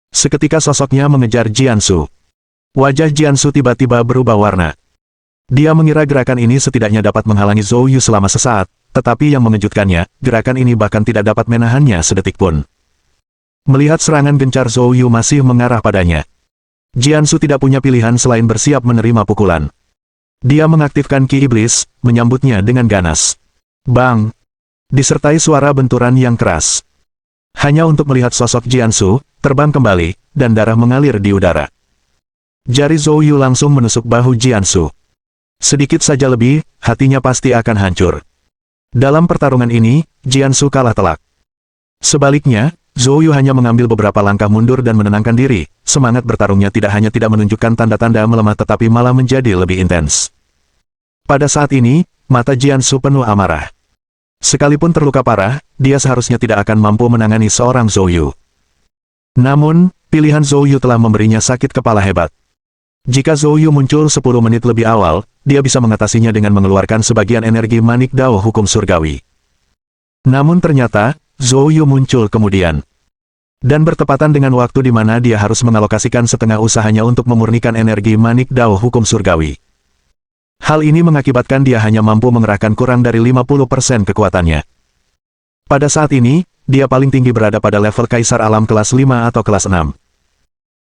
Seketika sosoknya mengejar Jiansu. Wajah Jiansu tiba-tiba berubah warna. Dia mengira gerakan ini setidaknya dapat menghalangi Zhou Yu selama sesaat, tetapi yang mengejutkannya, gerakan ini bahkan tidak dapat menahannya sedetik pun. Melihat serangan gencar Zhou Yu masih mengarah padanya, Jiansu tidak punya pilihan selain bersiap menerima pukulan. Dia mengaktifkan Ki Iblis, menyambutnya dengan ganas. Bang! Disertai suara benturan yang keras. Hanya untuk melihat sosok Jiansu, terbang kembali, dan darah mengalir di udara. Jari Zhou Yu langsung menusuk bahu Jiansu. Sedikit saja lebih, hatinya pasti akan hancur. Dalam pertarungan ini, Jiansu kalah telak. Sebaliknya, Zhou Yu hanya mengambil beberapa langkah mundur dan menenangkan diri, semangat bertarungnya tidak hanya tidak menunjukkan tanda-tanda melemah tetapi malah menjadi lebih intens. Pada saat ini, mata Jiansu penuh amarah. Sekalipun terluka parah, dia seharusnya tidak akan mampu menangani seorang Zhou Yu. Namun, pilihan Zhou Yu telah memberinya sakit kepala hebat. Jika Zhou Yu muncul 10 menit lebih awal, dia bisa mengatasinya dengan mengeluarkan sebagian energi manik dao hukum surgawi. Namun ternyata, Zhou Yu muncul kemudian. Dan bertepatan dengan waktu di mana dia harus mengalokasikan setengah usahanya untuk memurnikan energi manik dao hukum surgawi. Hal ini mengakibatkan dia hanya mampu mengerahkan kurang dari 50% kekuatannya. Pada saat ini, dia paling tinggi berada pada level Kaisar Alam kelas 5 atau kelas 6.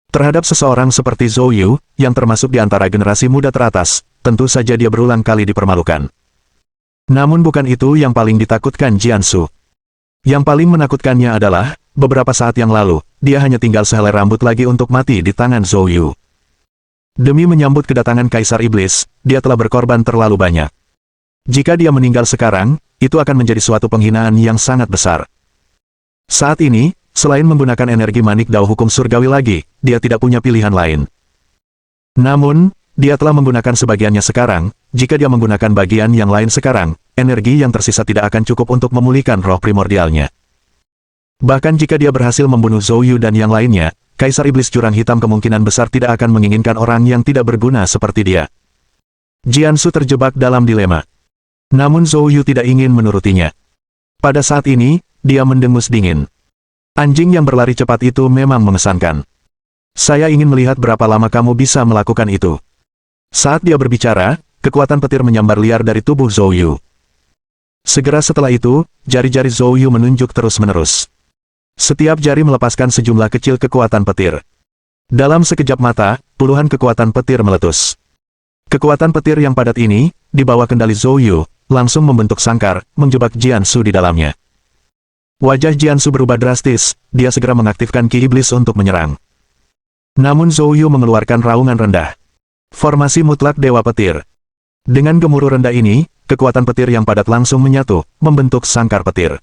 Terhadap seseorang seperti Zhou Yu, yang termasuk di antara generasi muda teratas, tentu saja dia berulang kali dipermalukan. Namun bukan itu yang paling ditakutkan Jiansu. Yang paling menakutkannya adalah, beberapa saat yang lalu, dia hanya tinggal sehelai rambut lagi untuk mati di tangan Zhou Yu. Demi menyambut kedatangan Kaisar Iblis, dia telah berkorban terlalu banyak. Jika dia meninggal sekarang, itu akan menjadi suatu penghinaan yang sangat besar. Saat ini, selain menggunakan energi manik dao hukum surgawi lagi, dia tidak punya pilihan lain. Namun, dia telah menggunakan sebagiannya sekarang, jika dia menggunakan bagian yang lain sekarang, energi yang tersisa tidak akan cukup untuk memulihkan roh primordialnya. Bahkan jika dia berhasil membunuh Zhou Yu dan yang lainnya, Kaisar Iblis Jurang Hitam kemungkinan besar tidak akan menginginkan orang yang tidak berguna seperti dia. Jiansu terjebak dalam dilema. Namun Zhou Yu tidak ingin menurutinya. Pada saat ini, dia mendengus dingin. Anjing yang berlari cepat itu memang mengesankan. Saya ingin melihat berapa lama kamu bisa melakukan itu. Saat dia berbicara, kekuatan petir menyambar liar dari tubuh Zhou Yu. Segera setelah itu, jari-jari Zhou Yu menunjuk terus-menerus. Setiap jari melepaskan sejumlah kecil kekuatan petir. Dalam sekejap mata, puluhan kekuatan petir meletus. Kekuatan petir yang padat ini, di bawah kendali Zhou Yu, langsung membentuk sangkar, menjebak Jiansu di dalamnya. Wajah Jiansu berubah drastis, dia segera mengaktifkan Ki Iblis untuk menyerang. Namun Zhou Yu mengeluarkan raungan rendah. Formasi mutlak Dewa Petir. Dengan gemuruh rendah ini, kekuatan petir yang padat langsung menyatu, membentuk sangkar petir.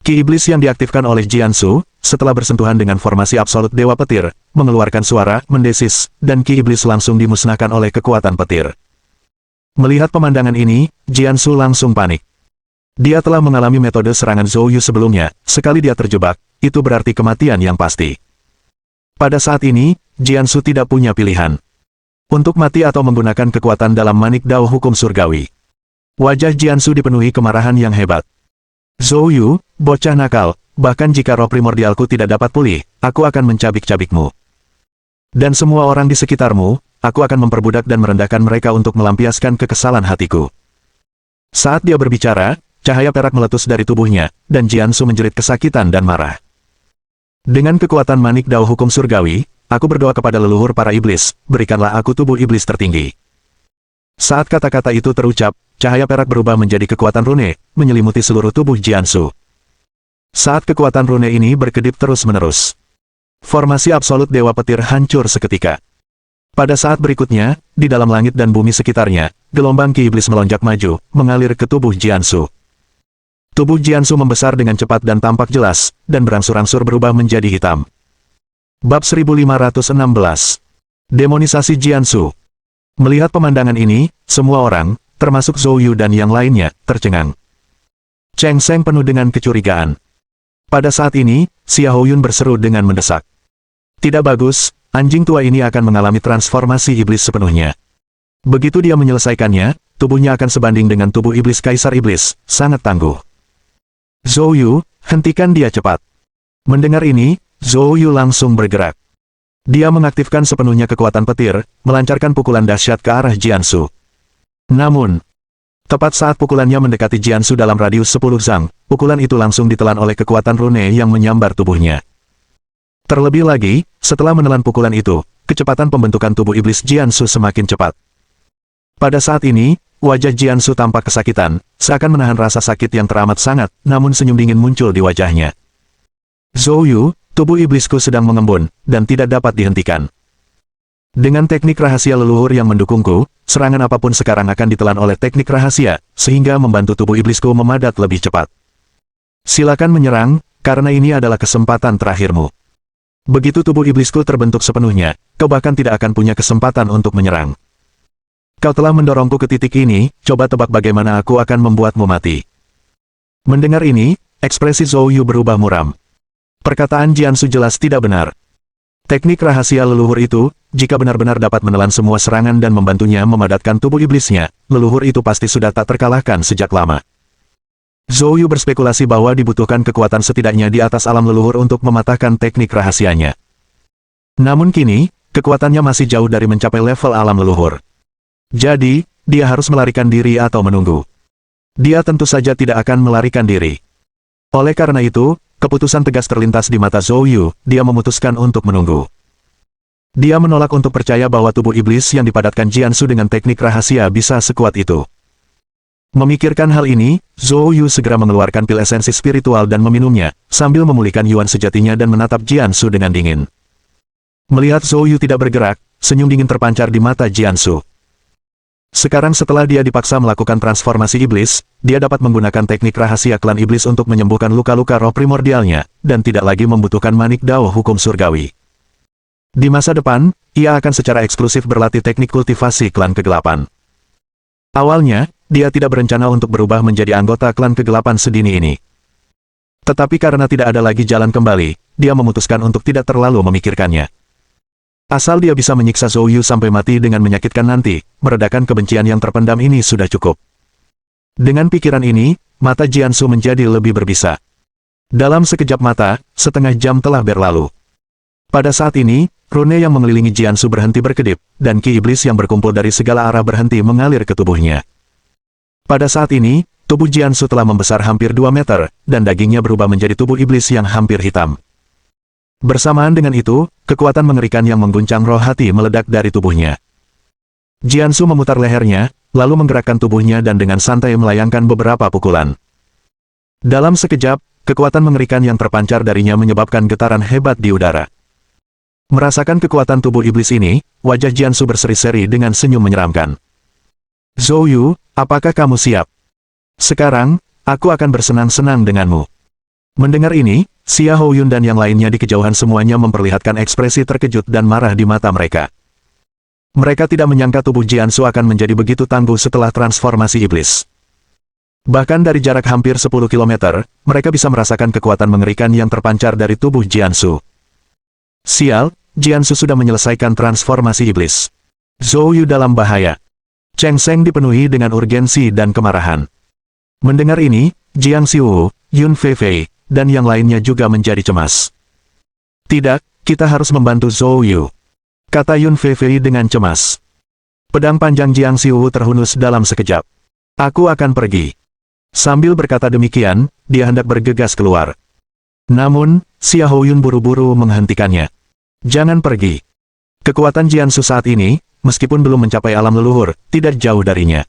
Ki Iblis yang diaktifkan oleh Jiansu, setelah bersentuhan dengan formasi absolut Dewa Petir, mengeluarkan suara, mendesis, dan Ki Iblis langsung dimusnahkan oleh kekuatan petir. Melihat pemandangan ini, Jiansu langsung panik. Dia telah mengalami metode serangan Zhou Yu sebelumnya, sekali dia terjebak, itu berarti kematian yang pasti. Pada saat ini, Jiansu tidak punya pilihan. Untuk mati atau menggunakan kekuatan dalam manik dao hukum surgawi. Wajah Jiansu dipenuhi kemarahan yang hebat. Zhou Yu, bocah nakal, bahkan jika roh primordialku tidak dapat pulih, aku akan mencabik-cabikmu. Dan semua orang di sekitarmu, aku akan memperbudak dan merendahkan mereka untuk melampiaskan kekesalan hatiku. Saat dia berbicara, cahaya perak meletus dari tubuhnya, dan Jiansu menjerit kesakitan dan marah. Dengan kekuatan manik dao hukum surgawi, aku berdoa kepada leluhur para iblis, berikanlah aku tubuh iblis tertinggi. Saat kata-kata itu terucap, cahaya perak berubah menjadi kekuatan rune, menyelimuti seluruh tubuh Jiansu. Saat kekuatan rune ini berkedip terus-menerus, formasi absolut Dewa Petir hancur seketika. Pada saat berikutnya, di dalam langit dan bumi sekitarnya, gelombang Ki Iblis melonjak maju, mengalir ke tubuh Jiansu. Tubuh Jiansu membesar dengan cepat dan tampak jelas, dan berangsur-angsur berubah menjadi hitam. Bab 1516. Demonisasi Jiansu. Melihat pemandangan ini, semua orang, termasuk Zhou Yu dan yang lainnya, tercengang. Cheng Sheng penuh dengan kecurigaan. Pada saat ini, Xiahou Yun berseru dengan mendesak. Tidak bagus, anjing tua ini akan mengalami transformasi iblis sepenuhnya. Begitu dia menyelesaikannya, tubuhnya akan sebanding dengan tubuh iblis Kaisar Iblis, sangat tangguh. Zhou Yu, hentikan dia cepat. Mendengar ini, Zhou Yu langsung bergerak. Dia mengaktifkan sepenuhnya kekuatan petir, melancarkan pukulan dahsyat ke arah Jiansu. Namun, tepat saat pukulannya mendekati Jiansu dalam radius 10 zang, pukulan itu langsung ditelan oleh kekuatan rune yang menyambar tubuhnya. Terlebih lagi, setelah menelan pukulan itu, kecepatan pembentukan tubuh iblis Jiansu semakin cepat. Pada saat ini, wajah Jiansu tampak kesakitan, seakan menahan rasa sakit yang teramat sangat, namun senyum dingin muncul di wajahnya. Zhou Yu, tubuh iblisku sedang mengembun, dan tidak dapat dihentikan. Dengan teknik rahasia leluhur yang mendukungku, serangan apapun sekarang akan ditelan oleh teknik rahasia, sehingga membantu tubuh iblisku memadat lebih cepat. Silakan menyerang, karena ini adalah kesempatan terakhirmu. Begitu tubuh iblisku terbentuk sepenuhnya, kau bahkan tidak akan punya kesempatan untuk menyerang. Kau telah mendorongku ke titik ini, coba tebak bagaimana aku akan membuatmu mati. Mendengar ini, ekspresi Zhou Yu berubah muram. Perkataan Jiansu jelas tidak benar. Teknik rahasia leluhur itu, jika benar-benar dapat menelan semua serangan dan membantunya memadatkan tubuh iblisnya, leluhur itu pasti sudah tak terkalahkan sejak lama. Zhou Yu berspekulasi bahwa dibutuhkan kekuatan setidaknya di atas alam leluhur untuk mematahkan teknik rahasianya. Namun kini, kekuatannya masih jauh dari mencapai level alam leluhur. Jadi, dia harus melarikan diri atau menunggu. Dia tentu saja tidak akan melarikan diri. Oleh karena itu, keputusan tegas terlintas di mata Zhou Yu, dia memutuskan untuk menunggu. Dia menolak untuk percaya bahwa tubuh iblis yang dipadatkan Jiansu dengan teknik rahasia bisa sekuat itu. Memikirkan hal ini, Zhou Yu segera mengeluarkan pil esensi spiritual dan meminumnya, sambil memulihkan Yuan sejatinya dan menatap Jiansu dengan dingin. Melihat Zhou Yu tidak bergerak, senyum dingin terpancar di mata Jiansu. Sekarang setelah dia dipaksa melakukan transformasi iblis, dia dapat menggunakan teknik rahasia klan iblis untuk menyembuhkan luka-luka roh primordialnya, dan tidak lagi membutuhkan manik dao hukum surgawi. Di masa depan, ia akan secara eksklusif berlatih teknik kultivasi klan kegelapan. Awalnya, dia tidak berencana untuk berubah menjadi anggota klan kegelapan sedini ini. Tetapi karena tidak ada lagi jalan kembali, dia memutuskan untuk tidak terlalu memikirkannya. Asal dia bisa menyiksa Zhou Yu sampai mati dengan menyakitkan nanti, meredakan kebencian yang terpendam ini sudah cukup. Dengan pikiran ini, mata Jiansu menjadi lebih berbisa. Dalam sekejap mata, setengah jam telah berlalu. Pada saat ini, rune yang mengelilingi Jiansu berhenti berkedip, dan ki iblis yang berkumpul dari segala arah berhenti mengalir ke tubuhnya. Pada saat ini, tubuh Jiansu telah membesar hampir 2 meter, dan dagingnya berubah menjadi tubuh iblis yang hampir hitam. Bersamaan dengan itu, kekuatan mengerikan yang mengguncang roh hati meledak dari tubuhnya. Jiansu memutar lehernya, lalu menggerakkan tubuhnya dan dengan santai melayangkan beberapa pukulan. Dalam sekejap, kekuatan mengerikan yang terpancar darinya menyebabkan getaran hebat di udara. Merasakan kekuatan tubuh iblis ini, wajah Jiansu berseri-seri dengan senyum menyeramkan. Zhou Yu, apakah kamu siap? Sekarang, aku akan bersenang-senang denganmu. Mendengar ini, Xia Houyun dan yang lainnya di kejauhan semuanya memperlihatkan ekspresi terkejut dan marah di mata mereka. Mereka tidak menyangka tubuh Jiansu akan menjadi begitu tangguh setelah transformasi iblis. Bahkan dari jarak hampir 10 km, mereka bisa merasakan kekuatan mengerikan yang terpancar dari tubuh Jiansu. Sial, Jiansu sudah menyelesaikan transformasi iblis. Zhou Yu dalam bahaya. Cheng Sheng dipenuhi dengan urgensi dan kemarahan. Mendengar ini, Jiang Xiu, Yun Feifei, dan yang lainnya juga menjadi cemas. Tidak, kita harus membantu Zhou Yu, kata Yun Feifei dengan cemas. Pedang panjang Jiang Xiu terhunus dalam sekejap. Aku akan pergi. Sambil berkata demikian, dia hendak bergegas keluar. Namun, Xia Houyun buru-buru menghentikannya. Jangan pergi. Kekuatan Jiansu saat ini, meskipun belum mencapai alam leluhur, tidak jauh darinya.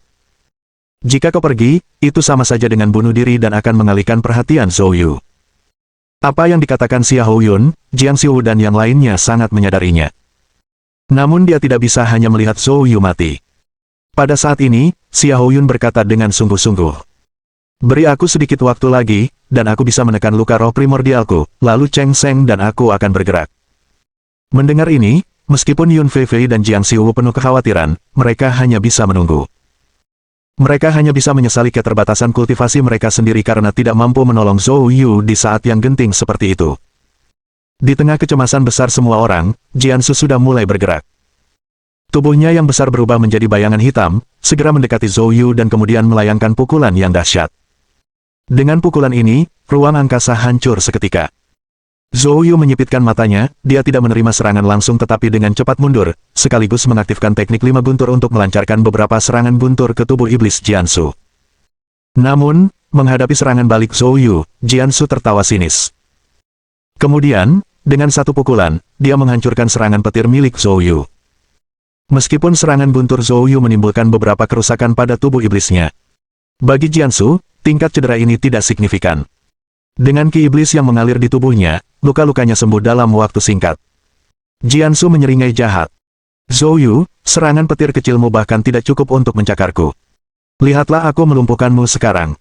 Jika kau pergi, itu sama saja dengan bunuh diri dan akan mengalihkan perhatian Zhou Yu. Apa yang dikatakan Xia Houyun, Jiang Xiu dan yang lainnya sangat menyadarinya. Namun dia tidak bisa hanya melihat Zhou Yu mati. Pada saat ini, Xia Houyun berkata dengan sungguh-sungguh. Beri aku sedikit waktu lagi, dan aku bisa menekan luka roh primordialku, lalu Cheng Sheng dan aku akan bergerak. Mendengar ini, meskipun Yun Feifei dan Jiang Xiu penuh kekhawatiran, mereka hanya bisa menunggu. Mereka hanya bisa menyesali keterbatasan kultivasi mereka sendiri karena tidak mampu menolong Zhou Yu di saat yang genting seperti itu. Di tengah kecemasan besar semua orang, Jiansu sudah mulai bergerak. Tubuhnya yang besar berubah menjadi bayangan hitam, segera mendekati Zhou Yu dan kemudian melayangkan pukulan yang dahsyat. Dengan pukulan ini, ruang angkasa hancur seketika. Zhou Yu menyipitkan matanya, dia tidak menerima serangan langsung tetapi dengan cepat mundur, sekaligus mengaktifkan teknik 5 guntur untuk melancarkan beberapa serangan guntur ke tubuh iblis Jiansu. Namun, menghadapi serangan balik Zhou Yu, Jiansu tertawa sinis. Kemudian, dengan satu pukulan, dia menghancurkan serangan petir milik Zhou Yu. Meskipun serangan guntur Zhou Yu menimbulkan beberapa kerusakan pada tubuh iblisnya, bagi Jiansu, tingkat cedera ini tidak signifikan. Dengan ki iblis yang mengalir di tubuhnya, luka-lukanya sembuh dalam waktu singkat. Jiansu menyeringai jahat. Zhou Yu, serangan petir kecilmu bahkan tidak cukup untuk mencakarku. Lihatlah aku melumpuhkanmu sekarang.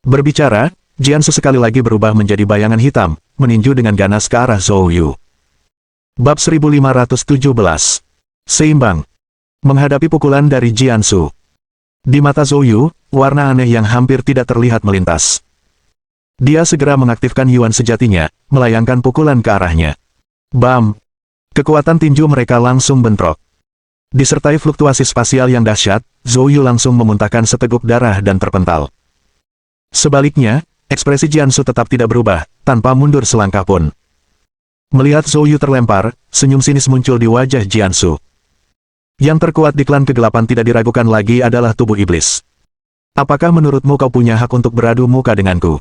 Berbicara, Jiansu sekali lagi berubah menjadi bayangan hitam, meninju dengan ganas ke arah Zhou Yu. Bab 1517. Seimbang. Menghadapi pukulan dari Jiansu. Di mata Zhou Yu, warna aneh yang hampir tidak terlihat melintas. Dia segera mengaktifkan Yuan sejatinya, melayangkan pukulan ke arahnya. Bam! Kekuatan tinju mereka langsung bentrok. Disertai fluktuasi spasial yang dahsyat, Zhou Yu langsung memuntahkan seteguk darah dan terpental. Sebaliknya, ekspresi Jiansu tetap tidak berubah, tanpa mundur selangkah pun. Melihat Zhou Yu terlempar, senyum sinis muncul di wajah Jiansu. Yang terkuat di klan kegelapan tidak diragukan lagi adalah tubuh iblis. Apakah menurutmu kau punya hak untuk beradu muka denganku?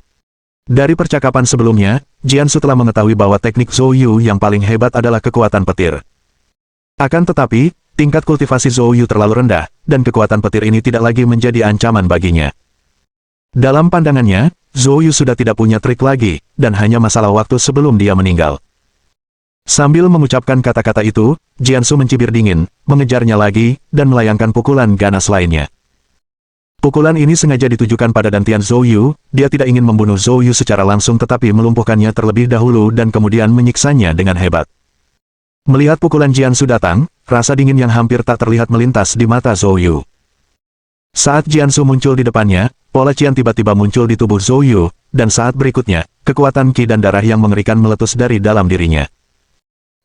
Dari percakapan sebelumnya, Jiansu telah mengetahui bahwa teknik Zhou Yu yang paling hebat adalah kekuatan petir. Akan tetapi, tingkat kultivasi Zhou Yu terlalu rendah, dan kekuatan petir ini tidak lagi menjadi ancaman baginya. Dalam pandangannya, Zhou Yu sudah tidak punya trik lagi, dan hanya masalah waktu sebelum dia meninggal. Sambil mengucapkan kata-kata itu, Jiansu mencibir dingin, mengejarnya lagi, dan melayangkan pukulan ganas lainnya. Pukulan ini sengaja ditujukan pada dantian Zhou Yu, dia tidak ingin membunuh Zhou Yu secara langsung tetapi melumpuhkannya terlebih dahulu dan kemudian menyiksanya dengan hebat. Melihat pukulan Jiansu datang, rasa dingin yang hampir tak terlihat melintas di mata Zhou Yu. Saat Jiansu muncul di depannya, pola Qian tiba-tiba muncul di tubuh Zhou Yu, dan saat berikutnya, kekuatan Qi dan darah yang mengerikan meletus dari dalam dirinya.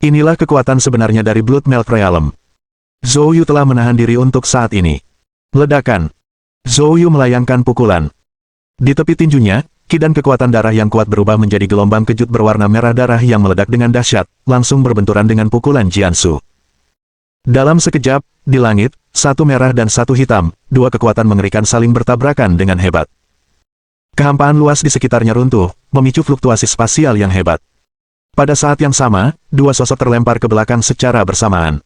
Inilah kekuatan sebenarnya dari Blood Milk Realm. Zhou Yu telah menahan diri untuk saat ini. Ledakan. Zhou Yu melayangkan pukulan. Di tepi tinjunya, ki dan kekuatan darah yang kuat berubah menjadi gelombang kejut berwarna merah darah yang meledak dengan dahsyat, langsung berbenturan dengan pukulan Jiansu. Dalam sekejap, di langit, satu merah dan satu hitam, dua kekuatan mengerikan saling bertabrakan dengan hebat. Kehampaan luas di sekitarnya runtuh, memicu fluktuasi spasial yang hebat. Pada saat yang sama, dua sosok terlempar ke belakang secara bersamaan.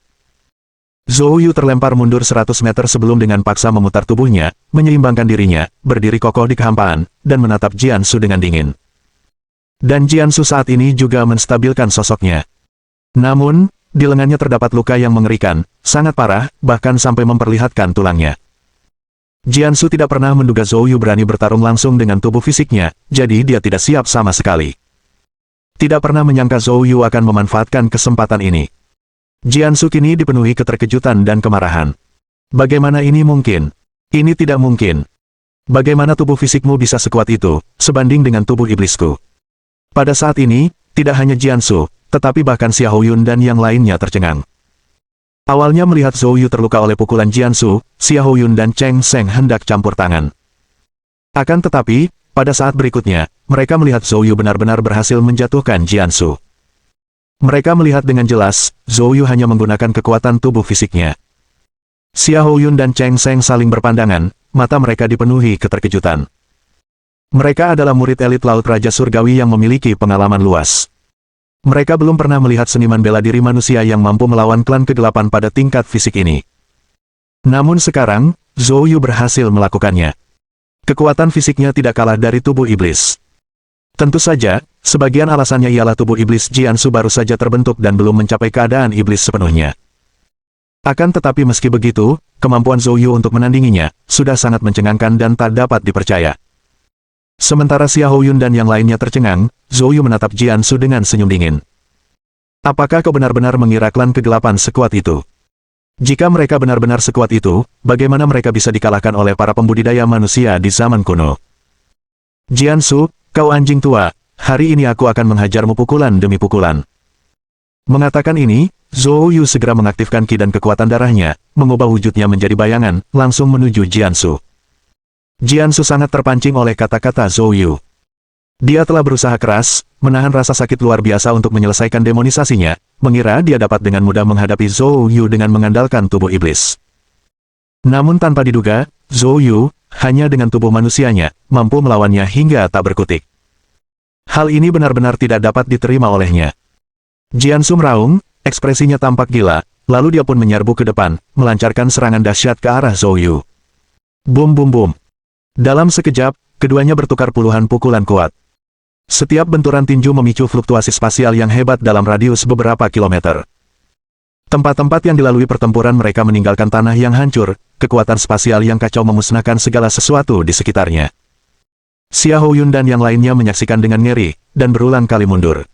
Zhou Yu terlempar mundur 100 meter sebelum dengan paksa memutar tubuhnya, menyeimbangkan dirinya, berdiri kokoh di kehampaan, dan menatap Jiansu dengan dingin. Dan Jiansu saat ini juga menstabilkan sosoknya. Namun, di lengannya terdapat luka yang mengerikan, sangat parah, bahkan sampai memperlihatkan tulangnya. Jiansu tidak pernah menduga Zhou Yu berani bertarung langsung dengan tubuh fisiknya, jadi dia tidak siap sama sekali. Tidak pernah menyangka Zhou Yu akan memanfaatkan kesempatan ini. Jiansu kini dipenuhi keterkejutan dan kemarahan. Bagaimana ini mungkin? Ini tidak mungkin. Bagaimana tubuh fisikmu bisa sekuat itu, sebanding dengan tubuh iblisku? Pada saat ini, tidak hanya Jiansu, tetapi bahkan Xiahou Yun dan yang lainnya tercengang. Awalnya melihat Zhou Yu terluka oleh pukulan Jiansu, Xiahou Yun dan Cheng Sheng hendak campur tangan. Akan tetapi, pada saat berikutnya, mereka melihat Zhou Yu benar-benar berhasil menjatuhkan Jiansu. Mereka melihat dengan jelas, Zhou Yu hanya menggunakan kekuatan tubuh fisiknya. Xiahou Yun dan Cheng Sheng saling berpandangan, mata mereka dipenuhi keterkejutan. Mereka adalah murid elit Laut Raja Surgawi yang memiliki pengalaman luas. Mereka belum pernah melihat seniman bela diri manusia yang mampu melawan klan kegelapan pada tingkat fisik ini. Namun sekarang, Zhou Yu berhasil melakukannya. Kekuatan fisiknya tidak kalah dari tubuh iblis. Tentu saja, sebagian alasannya ialah tubuh iblis Jiansu baru saja terbentuk dan belum mencapai keadaan iblis sepenuhnya. Akan tetapi meski begitu, kemampuan Zhou Yu untuk menandinginya, sudah sangat mencengangkan dan tak dapat dipercaya. Sementara Xiahou Yun dan yang lainnya tercengang, Zhou Yu menatap Jiansu dengan senyum dingin. Apakah kau benar-benar mengira klan kegelapan sekuat itu? Jika mereka benar-benar sekuat itu, bagaimana mereka bisa dikalahkan oleh para pembudidaya manusia di zaman kuno? Jiansu, kau anjing tua, hari ini aku akan menghajarmu pukulan demi pukulan. Mengatakan ini, Zhou Yu segera mengaktifkan ki dan kekuatan darahnya, mengubah wujudnya menjadi bayangan, langsung menuju Jiansu. Jiansu sangat terpancing oleh kata-kata Zhou Yu. Dia telah berusaha keras, menahan rasa sakit luar biasa untuk menyelesaikan demonisasinya, mengira dia dapat dengan mudah menghadapi Zhou Yu dengan mengandalkan tubuh iblis. Namun tanpa diduga, Zhou Yu, hanya dengan tubuh manusianya, mampu melawannya hingga tak berkutik. Hal ini benar-benar tidak dapat diterima olehnya. Jiansu meraung, ekspresinya tampak gila, lalu dia pun menyerbu ke depan, melancarkan serangan dahsyat ke arah Zhou Yu. Bum bum bum. Dalam sekejap, keduanya bertukar puluhan pukulan kuat. Setiap benturan tinju memicu fluktuasi spasial yang hebat dalam radius beberapa kilometer. Tempat-tempat yang dilalui pertempuran mereka meninggalkan tanah yang hancur, kekuatan spasial yang kacau memusnahkan segala sesuatu di sekitarnya. Xiahou Yun dan yang lainnya menyaksikan dengan ngeri, dan berulang kali mundur.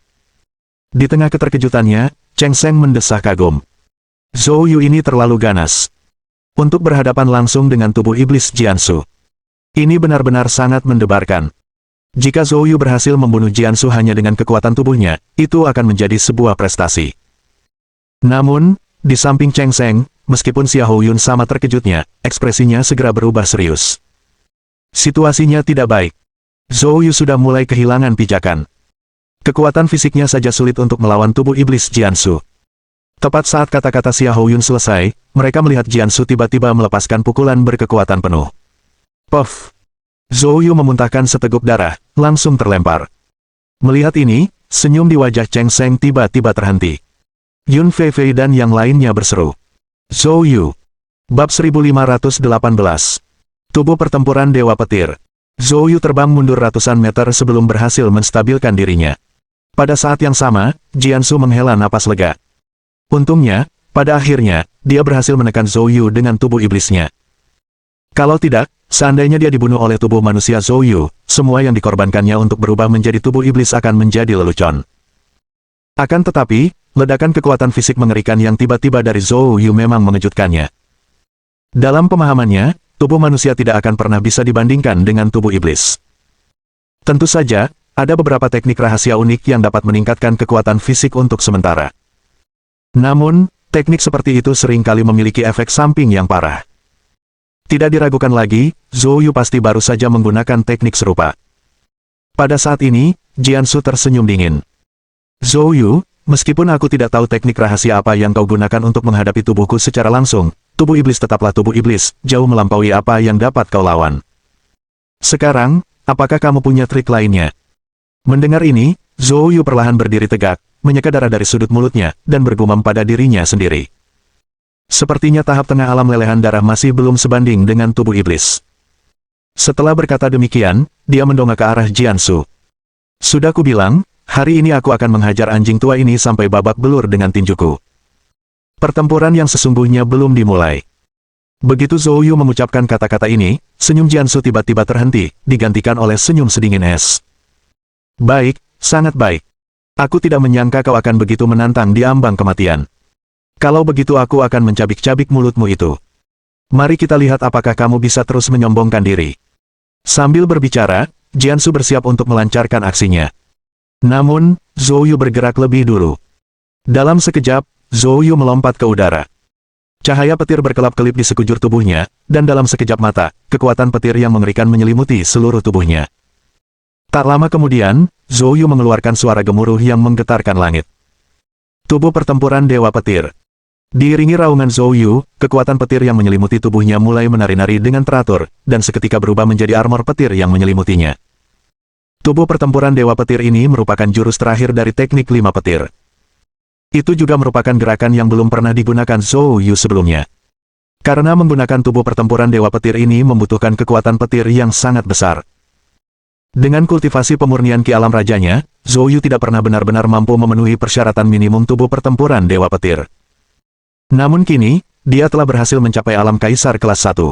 Di tengah keterkejutannya, Cheng Sheng mendesah kagum. Zhou Yu ini terlalu ganas untuk berhadapan langsung dengan tubuh iblis Jiansu. Ini benar-benar sangat mendebarkan. Jika Zhou Yu berhasil membunuh Jiansu hanya dengan kekuatan tubuhnya, itu akan menjadi sebuah prestasi. Namun, di samping Cheng Sheng, meskipun Xiahou Yun sama terkejutnya, ekspresinya segera berubah serius. Situasinya tidak baik. Zhou Yu sudah mulai kehilangan pijakan. Kekuatan fisiknya saja sulit untuk melawan tubuh iblis Jiansu. Tepat saat kata-kata Xiahou Yun selesai, mereka melihat Jiansu tiba-tiba melepaskan pukulan berkekuatan penuh. Puff! Zhou Yu memuntahkan seteguk darah, langsung terlempar. Melihat ini, senyum di wajah Cheng Sheng tiba-tiba terhenti. Yun Feifei dan yang lainnya berseru. Zhou Yu. Bab 1518. Tubuh pertempuran Dewa Petir. Zhou Yu terbang mundur ratusan meter sebelum berhasil menstabilkan dirinya. Pada saat yang sama, Jiansu menghela napas lega. Untungnya, pada akhirnya, dia berhasil menekan Zhou Yu dengan tubuh iblisnya. Kalau tidak, seandainya dia dibunuh oleh tubuh manusia Zhou Yu, semua yang dikorbankannya untuk berubah menjadi tubuh iblis akan menjadi lelucon. Akan tetapi, ledakan kekuatan fisik mengerikan yang tiba-tiba dari Zhou Yu memang mengejutkannya. Dalam pemahamannya, tubuh manusia tidak akan pernah bisa dibandingkan dengan tubuh iblis. Tentu saja, ada beberapa teknik rahasia unik yang dapat meningkatkan kekuatan fisik untuk sementara. Namun, teknik seperti itu seringkali memiliki efek samping yang parah. Tidak diragukan lagi, Zhou Yu pasti baru saja menggunakan teknik serupa. Pada saat ini, Jiansu tersenyum dingin. Zhou Yu, meskipun aku tidak tahu teknik rahasia apa yang kau gunakan untuk menghadapi tubuhku secara langsung, tubuh iblis tetaplah tubuh iblis, jauh melampaui apa yang dapat kau lawan. Sekarang, apakah kamu punya trik lainnya? Mendengar ini, Zhou Yu perlahan berdiri tegak, menyeka darah dari sudut mulutnya, dan bergumam pada dirinya sendiri. Sepertinya tahap tengah alam lelehan darah masih belum sebanding dengan tubuh iblis. Setelah berkata demikian, dia mendongak ke arah Jiansu. Sudah kubilang, hari ini aku akan menghajar anjing tua ini sampai babak belur dengan tinjuku. Pertempuran yang sesungguhnya belum dimulai. Begitu Zhou Yu mengucapkan kata-kata ini, senyum Jiansu tiba-tiba terhenti, digantikan oleh senyum sedingin es. Baik, sangat baik. Aku tidak menyangka kau akan begitu menantang di ambang kematian. Kalau begitu aku akan mencabik-cabik mulutmu itu. Mari kita lihat apakah kamu bisa terus menyombongkan diri. Sambil berbicara, Jiansu bersiap untuk melancarkan aksinya. Namun, Zhou Yu bergerak lebih dulu. Dalam sekejap, Zhou Yu melompat ke udara. Cahaya petir berkelap-kelip di sekujur tubuhnya, dan dalam sekejap mata, kekuatan petir yang mengerikan menyelimuti seluruh tubuhnya. Tak lama kemudian, Zhou Yu mengeluarkan suara gemuruh yang menggetarkan langit. Tubuh pertempuran Dewa Petir. Diiringi raungan Zhou Yu, kekuatan petir yang menyelimuti tubuhnya mulai menari-nari dengan teratur, dan seketika berubah menjadi armor petir yang menyelimutinya. Tubuh pertempuran Dewa Petir ini merupakan jurus terakhir dari teknik 5 petir. Itu juga merupakan gerakan yang belum pernah digunakan Zhou Yu sebelumnya. Karena menggunakan tubuh pertempuran Dewa Petir ini membutuhkan kekuatan petir yang sangat besar. Dengan kultivasi pemurnian Ki Alam Rajanya, Zhou Yu tidak pernah benar-benar mampu memenuhi persyaratan minimum tubuh pertempuran Dewa Petir. Namun kini, dia telah berhasil mencapai alam kaisar kelas 1.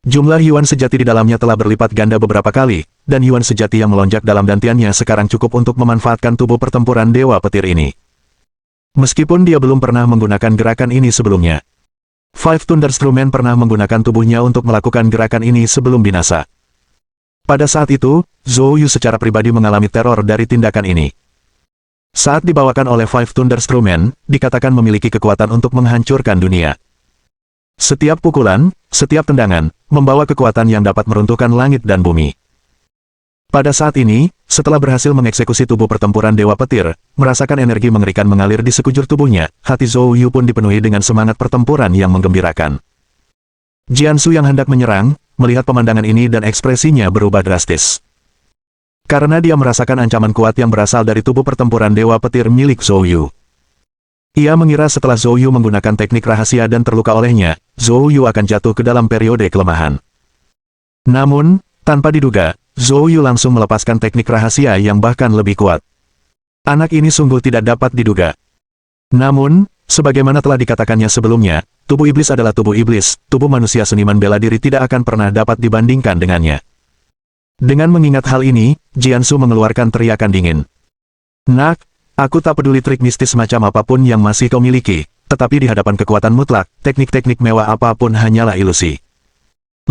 Jumlah Yuan sejati di dalamnya telah berlipat ganda beberapa kali, dan Yuan sejati yang melonjak dalam dantiannya sekarang cukup untuk memanfaatkan tubuh pertempuran Dewa Petir ini. Meskipun dia belum pernah menggunakan gerakan ini sebelumnya. Five Thunderstrument pernah menggunakan tubuhnya untuk melakukan gerakan ini sebelum binasa. Pada saat itu, Zhou Yu secara pribadi mengalami teror dari tindakan ini. Saat dibawakan oleh Five Thunderstrument, dikatakan memiliki kekuatan untuk menghancurkan dunia. Setiap pukulan, setiap tendangan, membawa kekuatan yang dapat meruntuhkan langit dan bumi. Pada saat ini, setelah berhasil mengeksekusi tubuh pertempuran Dewa Petir, merasakan energi mengerikan mengalir di sekujur tubuhnya, hati Zhou Yu pun dipenuhi dengan semangat pertempuran yang menggembirakan. Jiansu yang hendak menyerang, melihat pemandangan ini dan ekspresinya berubah drastis. Karena dia merasakan ancaman kuat yang berasal dari tubuh pertempuran Dewa Petir milik Zhou Yu. Ia mengira setelah Zhou Yu menggunakan teknik rahasia dan terluka olehnya, Zhou Yu akan jatuh ke dalam periode kelemahan. Namun, tanpa diduga, Zhou Yu langsung melepaskan teknik rahasia yang bahkan lebih kuat. Anak ini sungguh tidak dapat diduga. Namun, sebagaimana telah dikatakannya sebelumnya, tubuh iblis adalah tubuh iblis, tubuh manusia seniman bela diri tidak akan pernah dapat dibandingkan dengannya. Dengan mengingat hal ini, Jiansu mengeluarkan teriakan dingin. Nak, aku tak peduli trik mistis macam apapun yang masih kau miliki, tetapi di hadapan kekuatan mutlak, teknik-teknik mewah apapun hanyalah ilusi.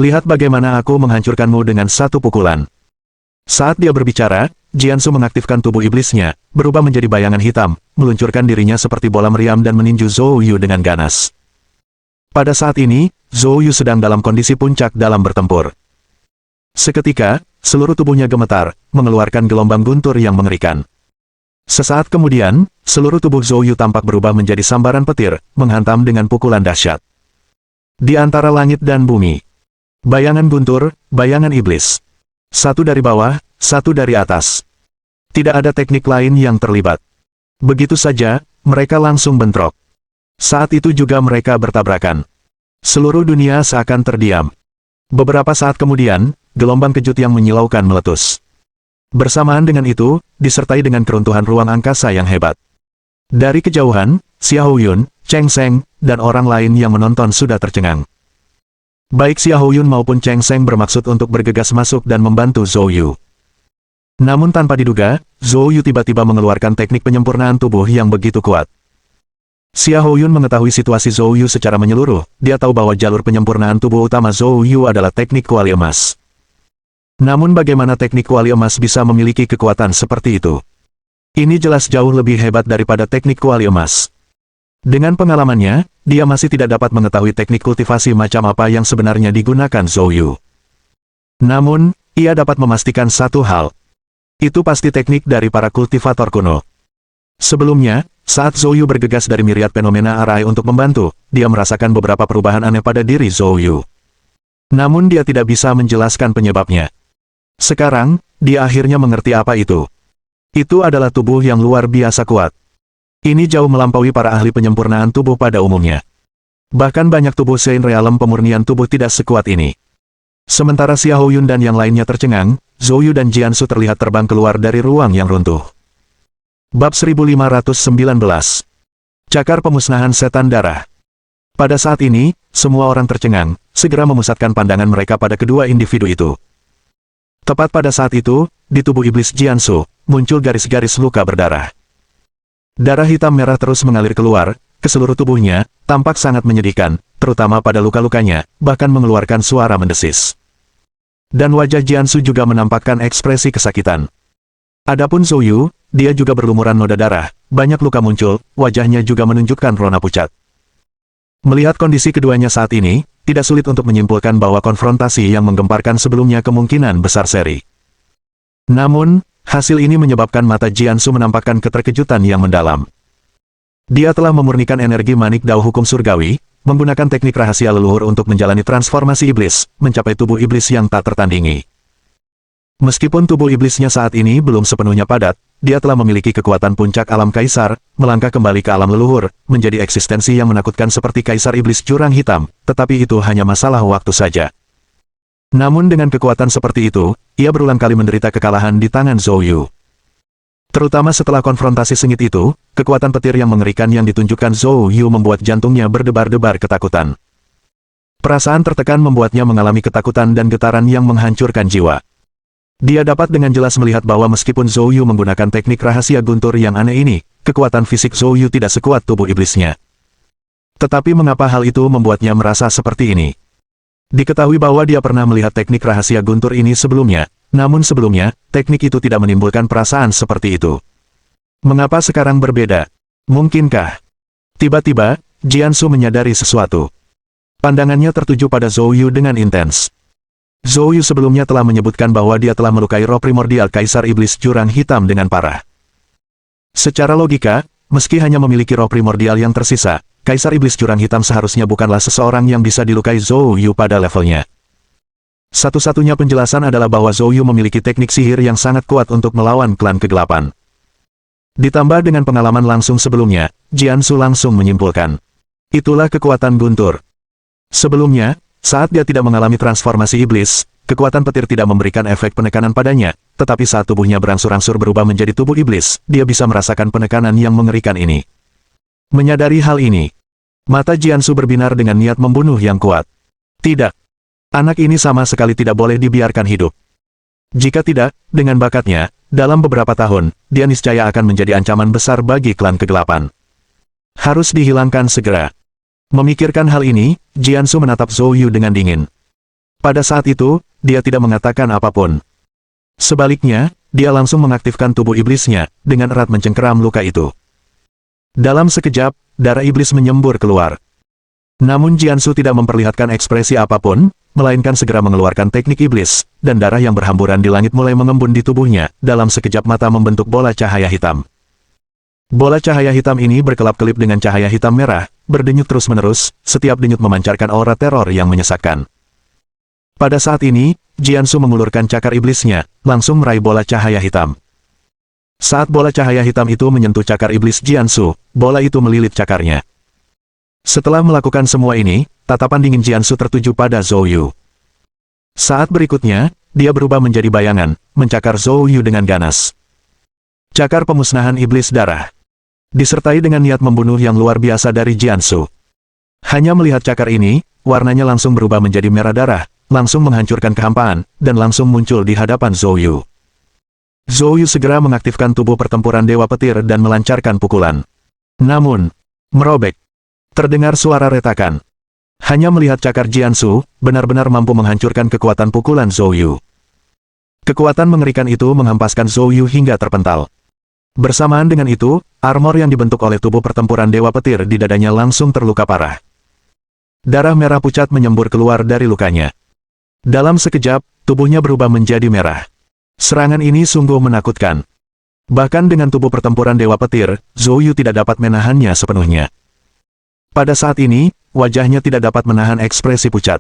Lihat bagaimana aku menghancurkanmu dengan satu pukulan. Saat dia berbicara, Jiansu mengaktifkan tubuh iblisnya, berubah menjadi bayangan hitam, meluncurkan dirinya seperti bola meriam dan meninju Zhou Yu dengan ganas. Pada saat ini, Zhou Yu sedang dalam kondisi puncak dalam bertempur. Seketika, seluruh tubuhnya gemetar, mengeluarkan gelombang guntur yang mengerikan. Sesaat kemudian, seluruh tubuh Zhou Yu tampak berubah menjadi sambaran petir, menghantam dengan pukulan dahsyat. Di antara langit dan bumi. Bayangan guntur, bayangan iblis. Satu dari bawah, satu dari atas. Tidak ada teknik lain yang terlibat. Begitu saja, mereka langsung bentrok. Saat itu juga mereka bertabrakan. Seluruh dunia seakan terdiam. Beberapa saat kemudian, gelombang kejut yang menyilaukan meletus. Bersamaan dengan itu, disertai dengan keruntuhan ruang angkasa yang hebat. Dari kejauhan, Xiahou Yun, Cheng Sheng, dan orang lain yang menonton sudah tercengang. Baik Xiahou Yun maupun Cheng Sheng bermaksud untuk bergegas masuk dan membantu Zhou Yu. Namun tanpa diduga, Zhou Yu tiba-tiba mengeluarkan teknik penyempurnaan tubuh yang begitu kuat. Xiahou Yun mengetahui situasi Zhou Yu secara menyeluruh, dia tahu bahwa jalur penyempurnaan tubuh utama Zhou Yu adalah teknik kuali emas. Namun bagaimana teknik kuali emas bisa memiliki kekuatan seperti itu? Ini jelas jauh lebih hebat daripada teknik kuali emas. Dengan pengalamannya, dia masih tidak dapat mengetahui teknik kultivasi macam apa yang sebenarnya digunakan Zhou Yu. Namun, ia dapat memastikan satu hal. Itu pasti teknik dari para kultivator kuno. Sebelumnya, saat Zhou Yu bergegas dari Myriad Fenomena Array untuk membantu, dia merasakan beberapa perubahan aneh pada diri Zhou Yu. Namun dia tidak bisa menjelaskan penyebabnya. Sekarang, dia akhirnya mengerti apa itu. Itu adalah tubuh yang luar biasa kuat. Ini jauh melampaui para ahli penyempurnaan tubuh pada umumnya. Bahkan banyak tubuh Saint Realm pemurnian tubuh tidak sekuat ini. Sementara Xiahou Yun dan yang lainnya tercengang, Zhou Yu dan Jiansu terlihat terbang keluar dari ruang yang runtuh. Bab 1519. Cakar Pemusnahan Setan Darah. Pada saat ini, semua orang tercengang, segera memusatkan pandangan mereka pada kedua individu itu. Tepat pada saat itu, di tubuh iblis Jiansu, muncul garis-garis luka berdarah. Darah hitam merah terus mengalir keluar, ke seluruh tubuhnya, tampak sangat menyedihkan, terutama pada luka-lukanya, bahkan mengeluarkan suara mendesis. Dan wajah Jiansu juga menampakkan ekspresi kesakitan. Adapun Zhou Yu, dia juga berlumuran noda darah, banyak luka muncul, wajahnya juga menunjukkan rona pucat. Melihat kondisi keduanya saat ini, tidak sulit untuk menyimpulkan bahwa konfrontasi yang menggemparkan sebelumnya kemungkinan besar seri. Namun, hasil ini menyebabkan mata Jiansu menampakkan keterkejutan yang mendalam. Dia telah memurnikan energi manik dao hukum surgawi, menggunakan teknik rahasia leluhur untuk menjalani transformasi iblis, mencapai tubuh iblis yang tak tertandingi. Meskipun tubuh iblisnya saat ini belum sepenuhnya padat, dia telah memiliki kekuatan puncak alam kaisar, melangkah kembali ke alam leluhur, menjadi eksistensi yang menakutkan seperti kaisar iblis jurang hitam, tetapi itu hanya masalah waktu saja. Namun dengan kekuatan seperti itu, ia berulang kali menderita kekalahan di tangan Zhou Yu. Terutama setelah konfrontasi sengit itu, kekuatan petir yang mengerikan yang ditunjukkan Zhou Yu membuat jantungnya berdebar-debar ketakutan. Perasaan tertekan membuatnya mengalami ketakutan dan getaran yang menghancurkan jiwa. Dia dapat dengan jelas melihat bahwa meskipun Zhou Yu menggunakan teknik rahasia guntur yang aneh ini, kekuatan fisik Zhou Yu tidak sekuat tubuh iblisnya. Tetapi mengapa hal itu membuatnya merasa seperti ini? Diketahui bahwa dia pernah melihat teknik rahasia guntur ini sebelumnya, namun sebelumnya, teknik itu tidak menimbulkan perasaan seperti itu. Mengapa sekarang berbeda? Mungkinkah? Tiba-tiba, Jiansu menyadari sesuatu. Pandangannya tertuju pada Zhou Yu dengan intens. Zhou Yu sebelumnya telah menyebutkan bahwa dia telah melukai roh primordial Kaisar Iblis Jurang Hitam dengan parah. Secara logika, meski hanya memiliki roh primordial yang tersisa, Kaisar Iblis Jurang Hitam seharusnya bukanlah seseorang yang bisa dilukai Zhou Yu pada levelnya. Satu-satunya penjelasan adalah bahwa Zhou Yu memiliki teknik sihir yang sangat kuat untuk melawan klan kegelapan. Ditambah dengan pengalaman langsung sebelumnya, Jiansu langsung menyimpulkan. Itulah kekuatan guntur. Sebelumnya, saat dia tidak mengalami transformasi iblis, kekuatan petir tidak memberikan efek penekanan padanya, tetapi saat tubuhnya berangsur-angsur berubah menjadi tubuh iblis, dia bisa merasakan penekanan yang mengerikan ini. Menyadari hal ini, mata Jiansu berbinar dengan niat membunuh yang kuat. Tidak. Anak ini sama sekali tidak boleh dibiarkan hidup. Jika tidak, dengan bakatnya, dalam beberapa tahun, dia niscaya akan menjadi ancaman besar bagi klan kegelapan. Harus dihilangkan segera. Memikirkan hal ini, Jiansu menatap Zhou Yu dengan dingin. Pada saat itu, dia tidak mengatakan apapun. Sebaliknya, dia langsung mengaktifkan tubuh iblisnya, dengan erat mencengkeram luka itu. Dalam sekejap, darah iblis menyembur keluar. Namun Jiansu tidak memperlihatkan ekspresi apapun, melainkan segera mengeluarkan teknik iblis, dan darah yang berhamburan di langit mulai mengembun di tubuhnya, dalam sekejap mata membentuk bola cahaya hitam. Bola cahaya hitam ini berkelap-kelip dengan cahaya hitam merah, berdenyut terus-menerus, setiap denyut memancarkan aura teror yang menyesakkan. Pada saat ini, Jiansu mengulurkan cakar iblisnya, langsung meraih bola cahaya hitam. Saat bola cahaya hitam itu menyentuh cakar iblis Jiansu, bola itu melilit cakarnya. Setelah melakukan semua ini, tatapan dingin Jiansu tertuju pada Zhou Yu. Saat berikutnya, dia berubah menjadi bayangan, mencakar Zhou Yu dengan ganas. Cakar pemusnahan iblis darah. Disertai dengan niat membunuh yang luar biasa dari Jiansu. Hanya melihat cakar ini, warnanya langsung berubah menjadi merah darah, langsung menghancurkan kehampaan, dan langsung muncul di hadapan Zhou Yu. Zhou Yu segera mengaktifkan tubuh pertempuran Dewa Petir dan melancarkan pukulan. Namun, merobek. Terdengar suara retakan. Hanya melihat cakar Jiansu, benar-benar mampu menghancurkan kekuatan pukulan Zhou Yu. Kekuatan mengerikan itu menghempaskan Zhou Yu hingga terpental. Bersamaan dengan itu, armor yang dibentuk oleh tubuh pertempuran Dewa Petir di dadanya langsung terluka parah. Darah merah pucat menyembur keluar dari lukanya. Dalam sekejap, tubuhnya berubah menjadi merah. Serangan ini sungguh menakutkan. Bahkan dengan tubuh pertempuran Dewa Petir, Zhou Yu tidak dapat menahannya sepenuhnya. Pada saat ini, wajahnya tidak dapat menahan ekspresi pucat.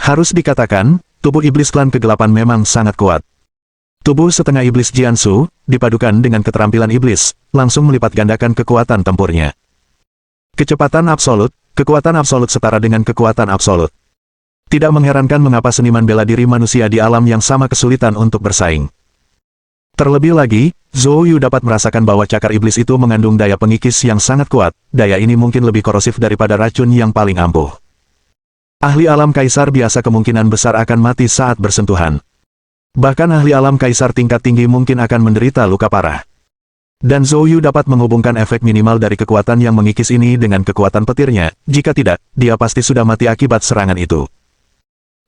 Harus dikatakan, tubuh iblis klan kegelapan memang sangat kuat. Tubuh setengah iblis Jiansu, dipadukan dengan keterampilan iblis, langsung melipat gandakan kekuatan tempurnya. Kekuatan absolut setara dengan kekuatan absolut. Tidak mengherankan mengapa seniman bela diri manusia di alam yang sama kesulitan untuk bersaing. Terlebih lagi, Zhou Yu dapat merasakan bahwa cakar iblis itu mengandung daya pengikis yang sangat kuat, daya ini mungkin lebih korosif daripada racun yang paling ampuh. Ahli alam kaisar biasa kemungkinan besar akan mati saat bersentuhan. Bahkan ahli alam kaisar tingkat tinggi mungkin akan menderita luka parah. Dan Zhou Yu dapat menghubungkan efek minimal dari kekuatan yang mengikis ini dengan kekuatan petirnya, jika tidak, dia pasti sudah mati akibat serangan itu.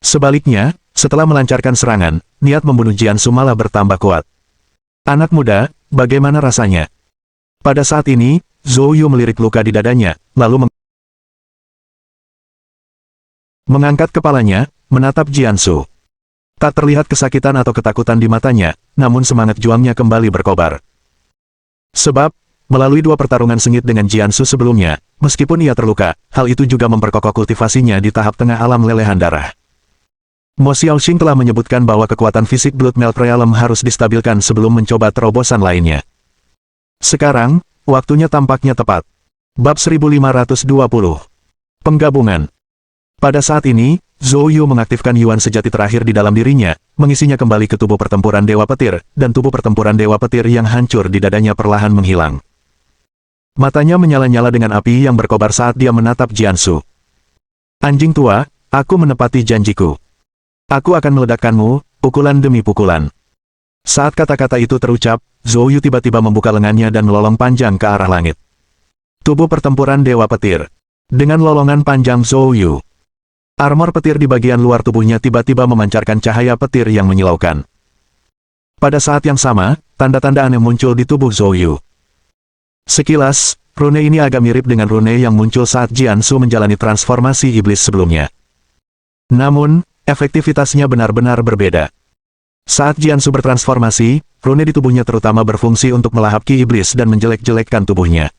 Sebaliknya, setelah melancarkan serangan, niat membunuh Jiansu malah bertambah kuat. Anak muda, bagaimana rasanya? Pada saat ini, Zhou Yu melirik luka di dadanya, lalu mengangkat kepalanya, menatap Jiansu. Tak terlihat kesakitan atau ketakutan di matanya, namun semangat juangnya kembali berkobar. Sebab, melalui dua pertarungan sengit dengan Jiansu sebelumnya, meskipun ia terluka, hal itu juga memperkokoh kultivasinya di tahap tengah alam lelehan darah. Mo Xiaoxing telah menyebutkan bahwa kekuatan fisik Blood Melt Realm harus distabilkan sebelum mencoba terobosan lainnya. Sekarang, waktunya tampaknya tepat. Bab 1520. Penggabungan. Pada saat ini, Zhou Yu mengaktifkan Yuan sejati terakhir di dalam dirinya, mengisinya kembali ke tubuh pertempuran Dewa Petir, dan tubuh pertempuran Dewa Petir yang hancur di dadanya perlahan menghilang. Matanya menyala-nyala dengan api yang berkobar saat dia menatap Jiansu. Anjing tua, aku menepati janjiku. Aku akan meledakkanmu, pukulan demi pukulan. Saat kata-kata itu terucap, Zhou Yu tiba-tiba membuka lengannya dan melolong panjang ke arah langit. Tubuh pertempuran Dewa Petir. Dengan lolongan panjang Zhou Yu. Armor petir di bagian luar tubuhnya tiba-tiba memancarkan cahaya petir yang menyilaukan. Pada saat yang sama, tanda-tanda aneh muncul di tubuh Zhou Yu. Sekilas, rune ini agak mirip dengan rune yang muncul saat Jiansu menjalani transformasi iblis sebelumnya. Namun, efektivitasnya benar-benar berbeda. Saat Jiansu bertransformasi, rune di tubuhnya terutama berfungsi untuk melahap ki iblis dan menjelek-jelekkan tubuhnya.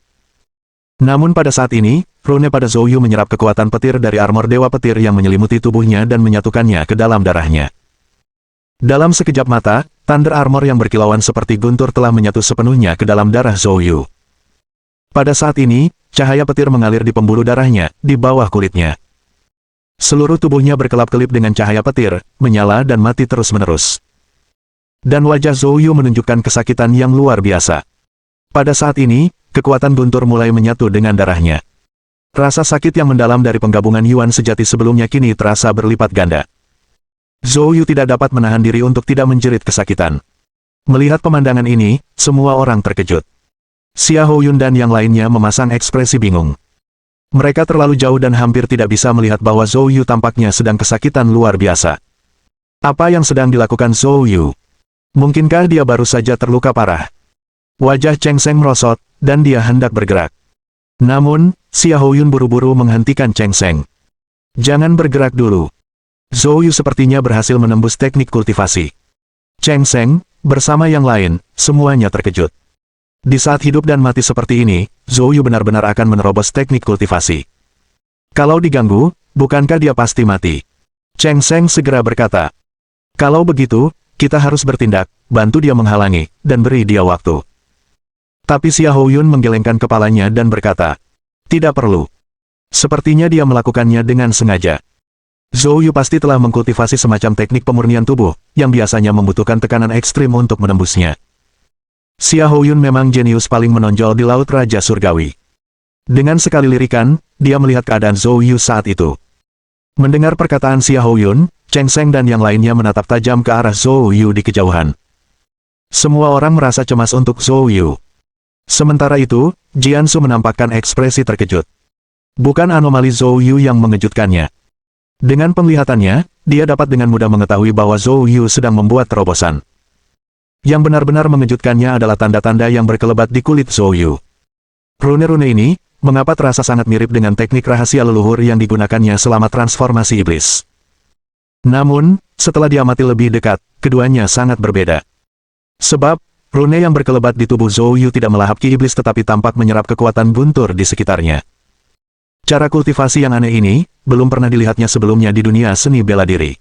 Namun pada saat ini, rune pada Zhou Yu menyerap kekuatan petir dari armor Dewa Petir yang menyelimuti tubuhnya dan menyatukannya ke dalam darahnya. Dalam sekejap mata, Thunder Armor yang berkilauan seperti guntur telah menyatu sepenuhnya ke dalam darah Zhou Yu. Pada saat ini, cahaya petir mengalir di pembuluh darahnya, di bawah kulitnya. Seluruh tubuhnya berkelap-kelip dengan cahaya petir, menyala dan mati terus-menerus. Dan wajah Zhou Yu menunjukkan kesakitan yang luar biasa. Pada saat ini, kekuatan guntur mulai menyatu dengan darahnya. Rasa sakit yang mendalam dari penggabungan Yuan sejati sebelumnya kini terasa berlipat ganda. Zhou Yu tidak dapat menahan diri untuk tidak menjerit kesakitan. Melihat pemandangan ini, semua orang terkejut. Xia Houyun dan yang lainnya memasang ekspresi bingung. Mereka terlalu jauh dan hampir tidak bisa melihat bahwa Zhou Yu tampaknya sedang kesakitan luar biasa. Apa yang sedang dilakukan Zhou Yu? Mungkinkah dia baru saja terluka parah? Wajah Cheng Seng merosot, dan dia hendak bergerak. Namun, Xia Houyun buru-buru menghentikan Cheng Seng. Jangan bergerak dulu. Zhou Yu sepertinya berhasil menembus teknik kultivasi. Cheng Seng, bersama yang lain, semuanya terkejut. Di saat hidup dan mati seperti ini, Zhou Yu benar-benar akan menerobos teknik kultivasi. Kalau diganggu, bukankah dia pasti mati? Cheng Seng segera berkata. Kalau begitu, kita harus bertindak, bantu dia menghalangi, dan beri dia waktu. Tapi Xia Houyun menggelengkan kepalanya dan berkata, tidak perlu. Sepertinya dia melakukannya dengan sengaja. Zhou Yu pasti telah mengkultivasi semacam teknik pemurnian tubuh, yang biasanya membutuhkan tekanan ekstrim untuk menembusnya. Xia Houyun memang jenius paling menonjol di Laut Raja Surgawi. Dengan sekali lirikan, dia melihat keadaan Zhou Yu saat itu. Mendengar perkataan Xia Houyun, Cheng Seng dan yang lainnya menatap tajam ke arah Zhou Yu di kejauhan. Semua orang merasa cemas untuk Zhou Yu. Sementara itu, Jiansu menampakkan ekspresi terkejut. Bukan anomali Zhou Yu yang mengejutkannya. Dengan penglihatannya, dia dapat dengan mudah mengetahui bahwa Zhou Yu sedang membuat terobosan. Yang benar-benar mengejutkannya adalah tanda-tanda yang berkelebat di kulit Zhou Yu. Rune-rune ini, mengapa terasa sangat mirip dengan teknik rahasia leluhur yang digunakannya selama transformasi iblis. Namun, setelah diamati lebih dekat, keduanya sangat berbeda. Sebab, rune yang berkelebat di tubuh Zhou Yu tidak melahap ki iblis tetapi tampak menyerap kekuatan guntur di sekitarnya. Cara kultivasi yang aneh ini, belum pernah dilihatnya sebelumnya di dunia seni bela diri.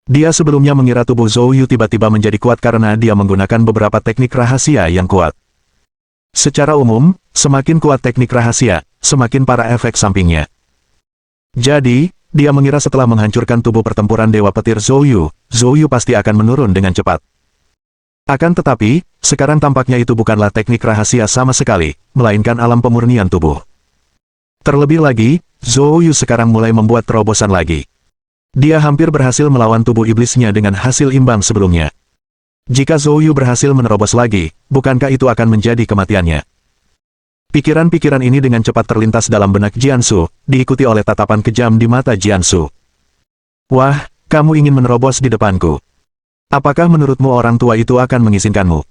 Dia sebelumnya mengira tubuh Zhou Yu tiba-tiba menjadi kuat karena dia menggunakan beberapa teknik rahasia yang kuat. Secara umum, semakin kuat teknik rahasia, semakin parah efek sampingnya. Jadi, dia mengira setelah menghancurkan tubuh pertempuran Dewa Petir Zhou Yu pasti akan menurun dengan cepat. Akan tetapi, sekarang tampaknya itu bukanlah teknik rahasia sama sekali, melainkan alam pemurnian tubuh. Terlebih lagi, Zhou Yu sekarang mulai membuat terobosan lagi. Dia hampir berhasil melawan tubuh iblisnya dengan hasil imbang sebelumnya. Jika Zhou Yu berhasil menerobos lagi, bukankah itu akan menjadi kematiannya? Pikiran-pikiran ini dengan cepat terlintas dalam benak Jiansu, diikuti oleh tatapan kejam di mata Jiansu. Wah, kamu ingin menerobos di depanku. Apakah menurutmu orang tua itu akan mengizinkanmu?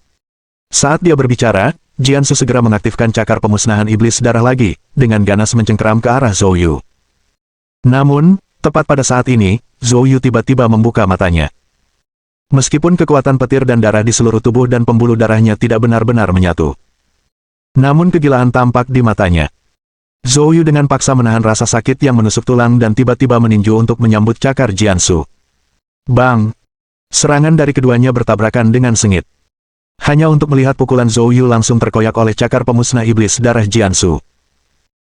Saat dia berbicara, Jiansu segera mengaktifkan cakar pemusnahan iblis darah lagi, dengan ganas mencengkeram ke arah Zhou Yu. Namun, tepat pada saat ini, Zhou Yu tiba-tiba membuka matanya. Meskipun kekuatan petir dan darah di seluruh tubuh dan pembuluh darahnya tidak benar-benar menyatu. Namun kegilaan tampak di matanya. Zhou Yu dengan paksa menahan rasa sakit yang menusuk tulang dan tiba-tiba meninju untuk menyambut cakar Jiansu. Bang! Serangan dari keduanya bertabrakan dengan sengit. Hanya untuk melihat pukulan Zhou Yu langsung terkoyak oleh cakar pemusnah iblis darah Jiansu.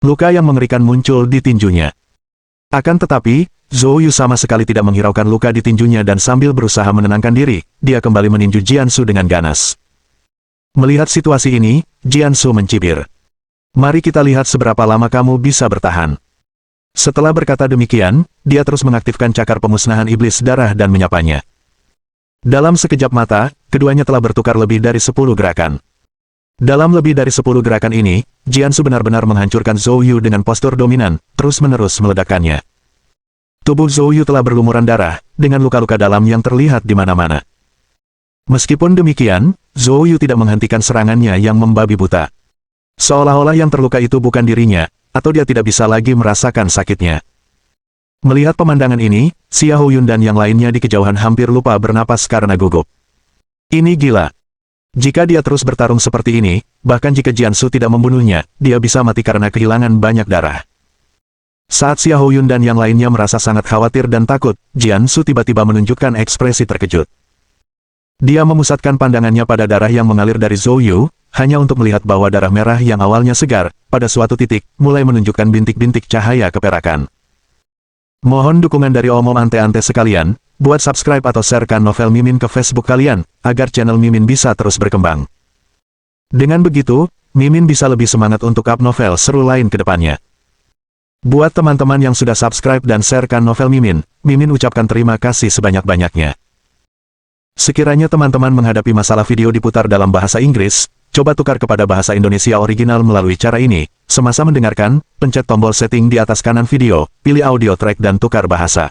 Luka yang mengerikan muncul di tinjunya. Akan tetapi, Zhou Yu sama sekali tidak menghiraukan luka di tinjunya dan sambil berusaha menenangkan diri, dia kembali meninju Jiansu dengan ganas. Melihat situasi ini, Jiansu mencibir. Mari kita lihat seberapa lama kamu bisa bertahan. Setelah berkata demikian, dia terus mengaktifkan cakar pemusnahan iblis darah dan menyapanya. Dalam sekejap mata, keduanya telah bertukar lebih dari 10 gerakan. Dalam lebih dari 10 gerakan ini, Jiansu benar-benar menghancurkan Zhou Yu dengan postur dominan, terus-menerus meledakkannya. Tubuh Zhou Yu telah berlumuran darah, dengan luka-luka dalam yang terlihat di mana-mana. Meskipun demikian, Zhou Yu tidak menghentikan serangannya yang membabi buta. Seolah-olah yang terluka itu bukan dirinya, atau dia tidak bisa lagi merasakan sakitnya. Melihat pemandangan ini, Xiahou Yun dan yang lainnya di kejauhan hampir lupa bernapas karena gugup. Ini gila. Jika dia terus bertarung seperti ini, bahkan jika Jiansu tidak membunuhnya, dia bisa mati karena kehilangan banyak darah. Saat Xiahou Yun dan yang lainnya merasa sangat khawatir dan takut, Jiansu tiba-tiba menunjukkan ekspresi terkejut. Dia memusatkan pandangannya pada darah yang mengalir dari Zhou Yu, hanya untuk melihat bahwa darah merah yang awalnya segar, pada suatu titik, mulai menunjukkan bintik-bintik cahaya keperakan. Mohon dukungan dari omom ante-ante sekalian, buat subscribe atau sharekan novel Mimin ke Facebook kalian, agar channel Mimin bisa terus berkembang. Dengan begitu, Mimin bisa lebih semangat untuk up novel seru lain ke depannya. Buat teman-teman yang sudah subscribe dan sharekan novel Mimin, Mimin ucapkan terima kasih sebanyak-banyaknya. Sekiranya teman-teman menghadapi masalah video diputar dalam bahasa Inggris, coba tukar kepada bahasa Indonesia original melalui cara ini. Semasa mendengarkan, pencet tombol setting di atas kanan video, pilih audio track dan tukar bahasa.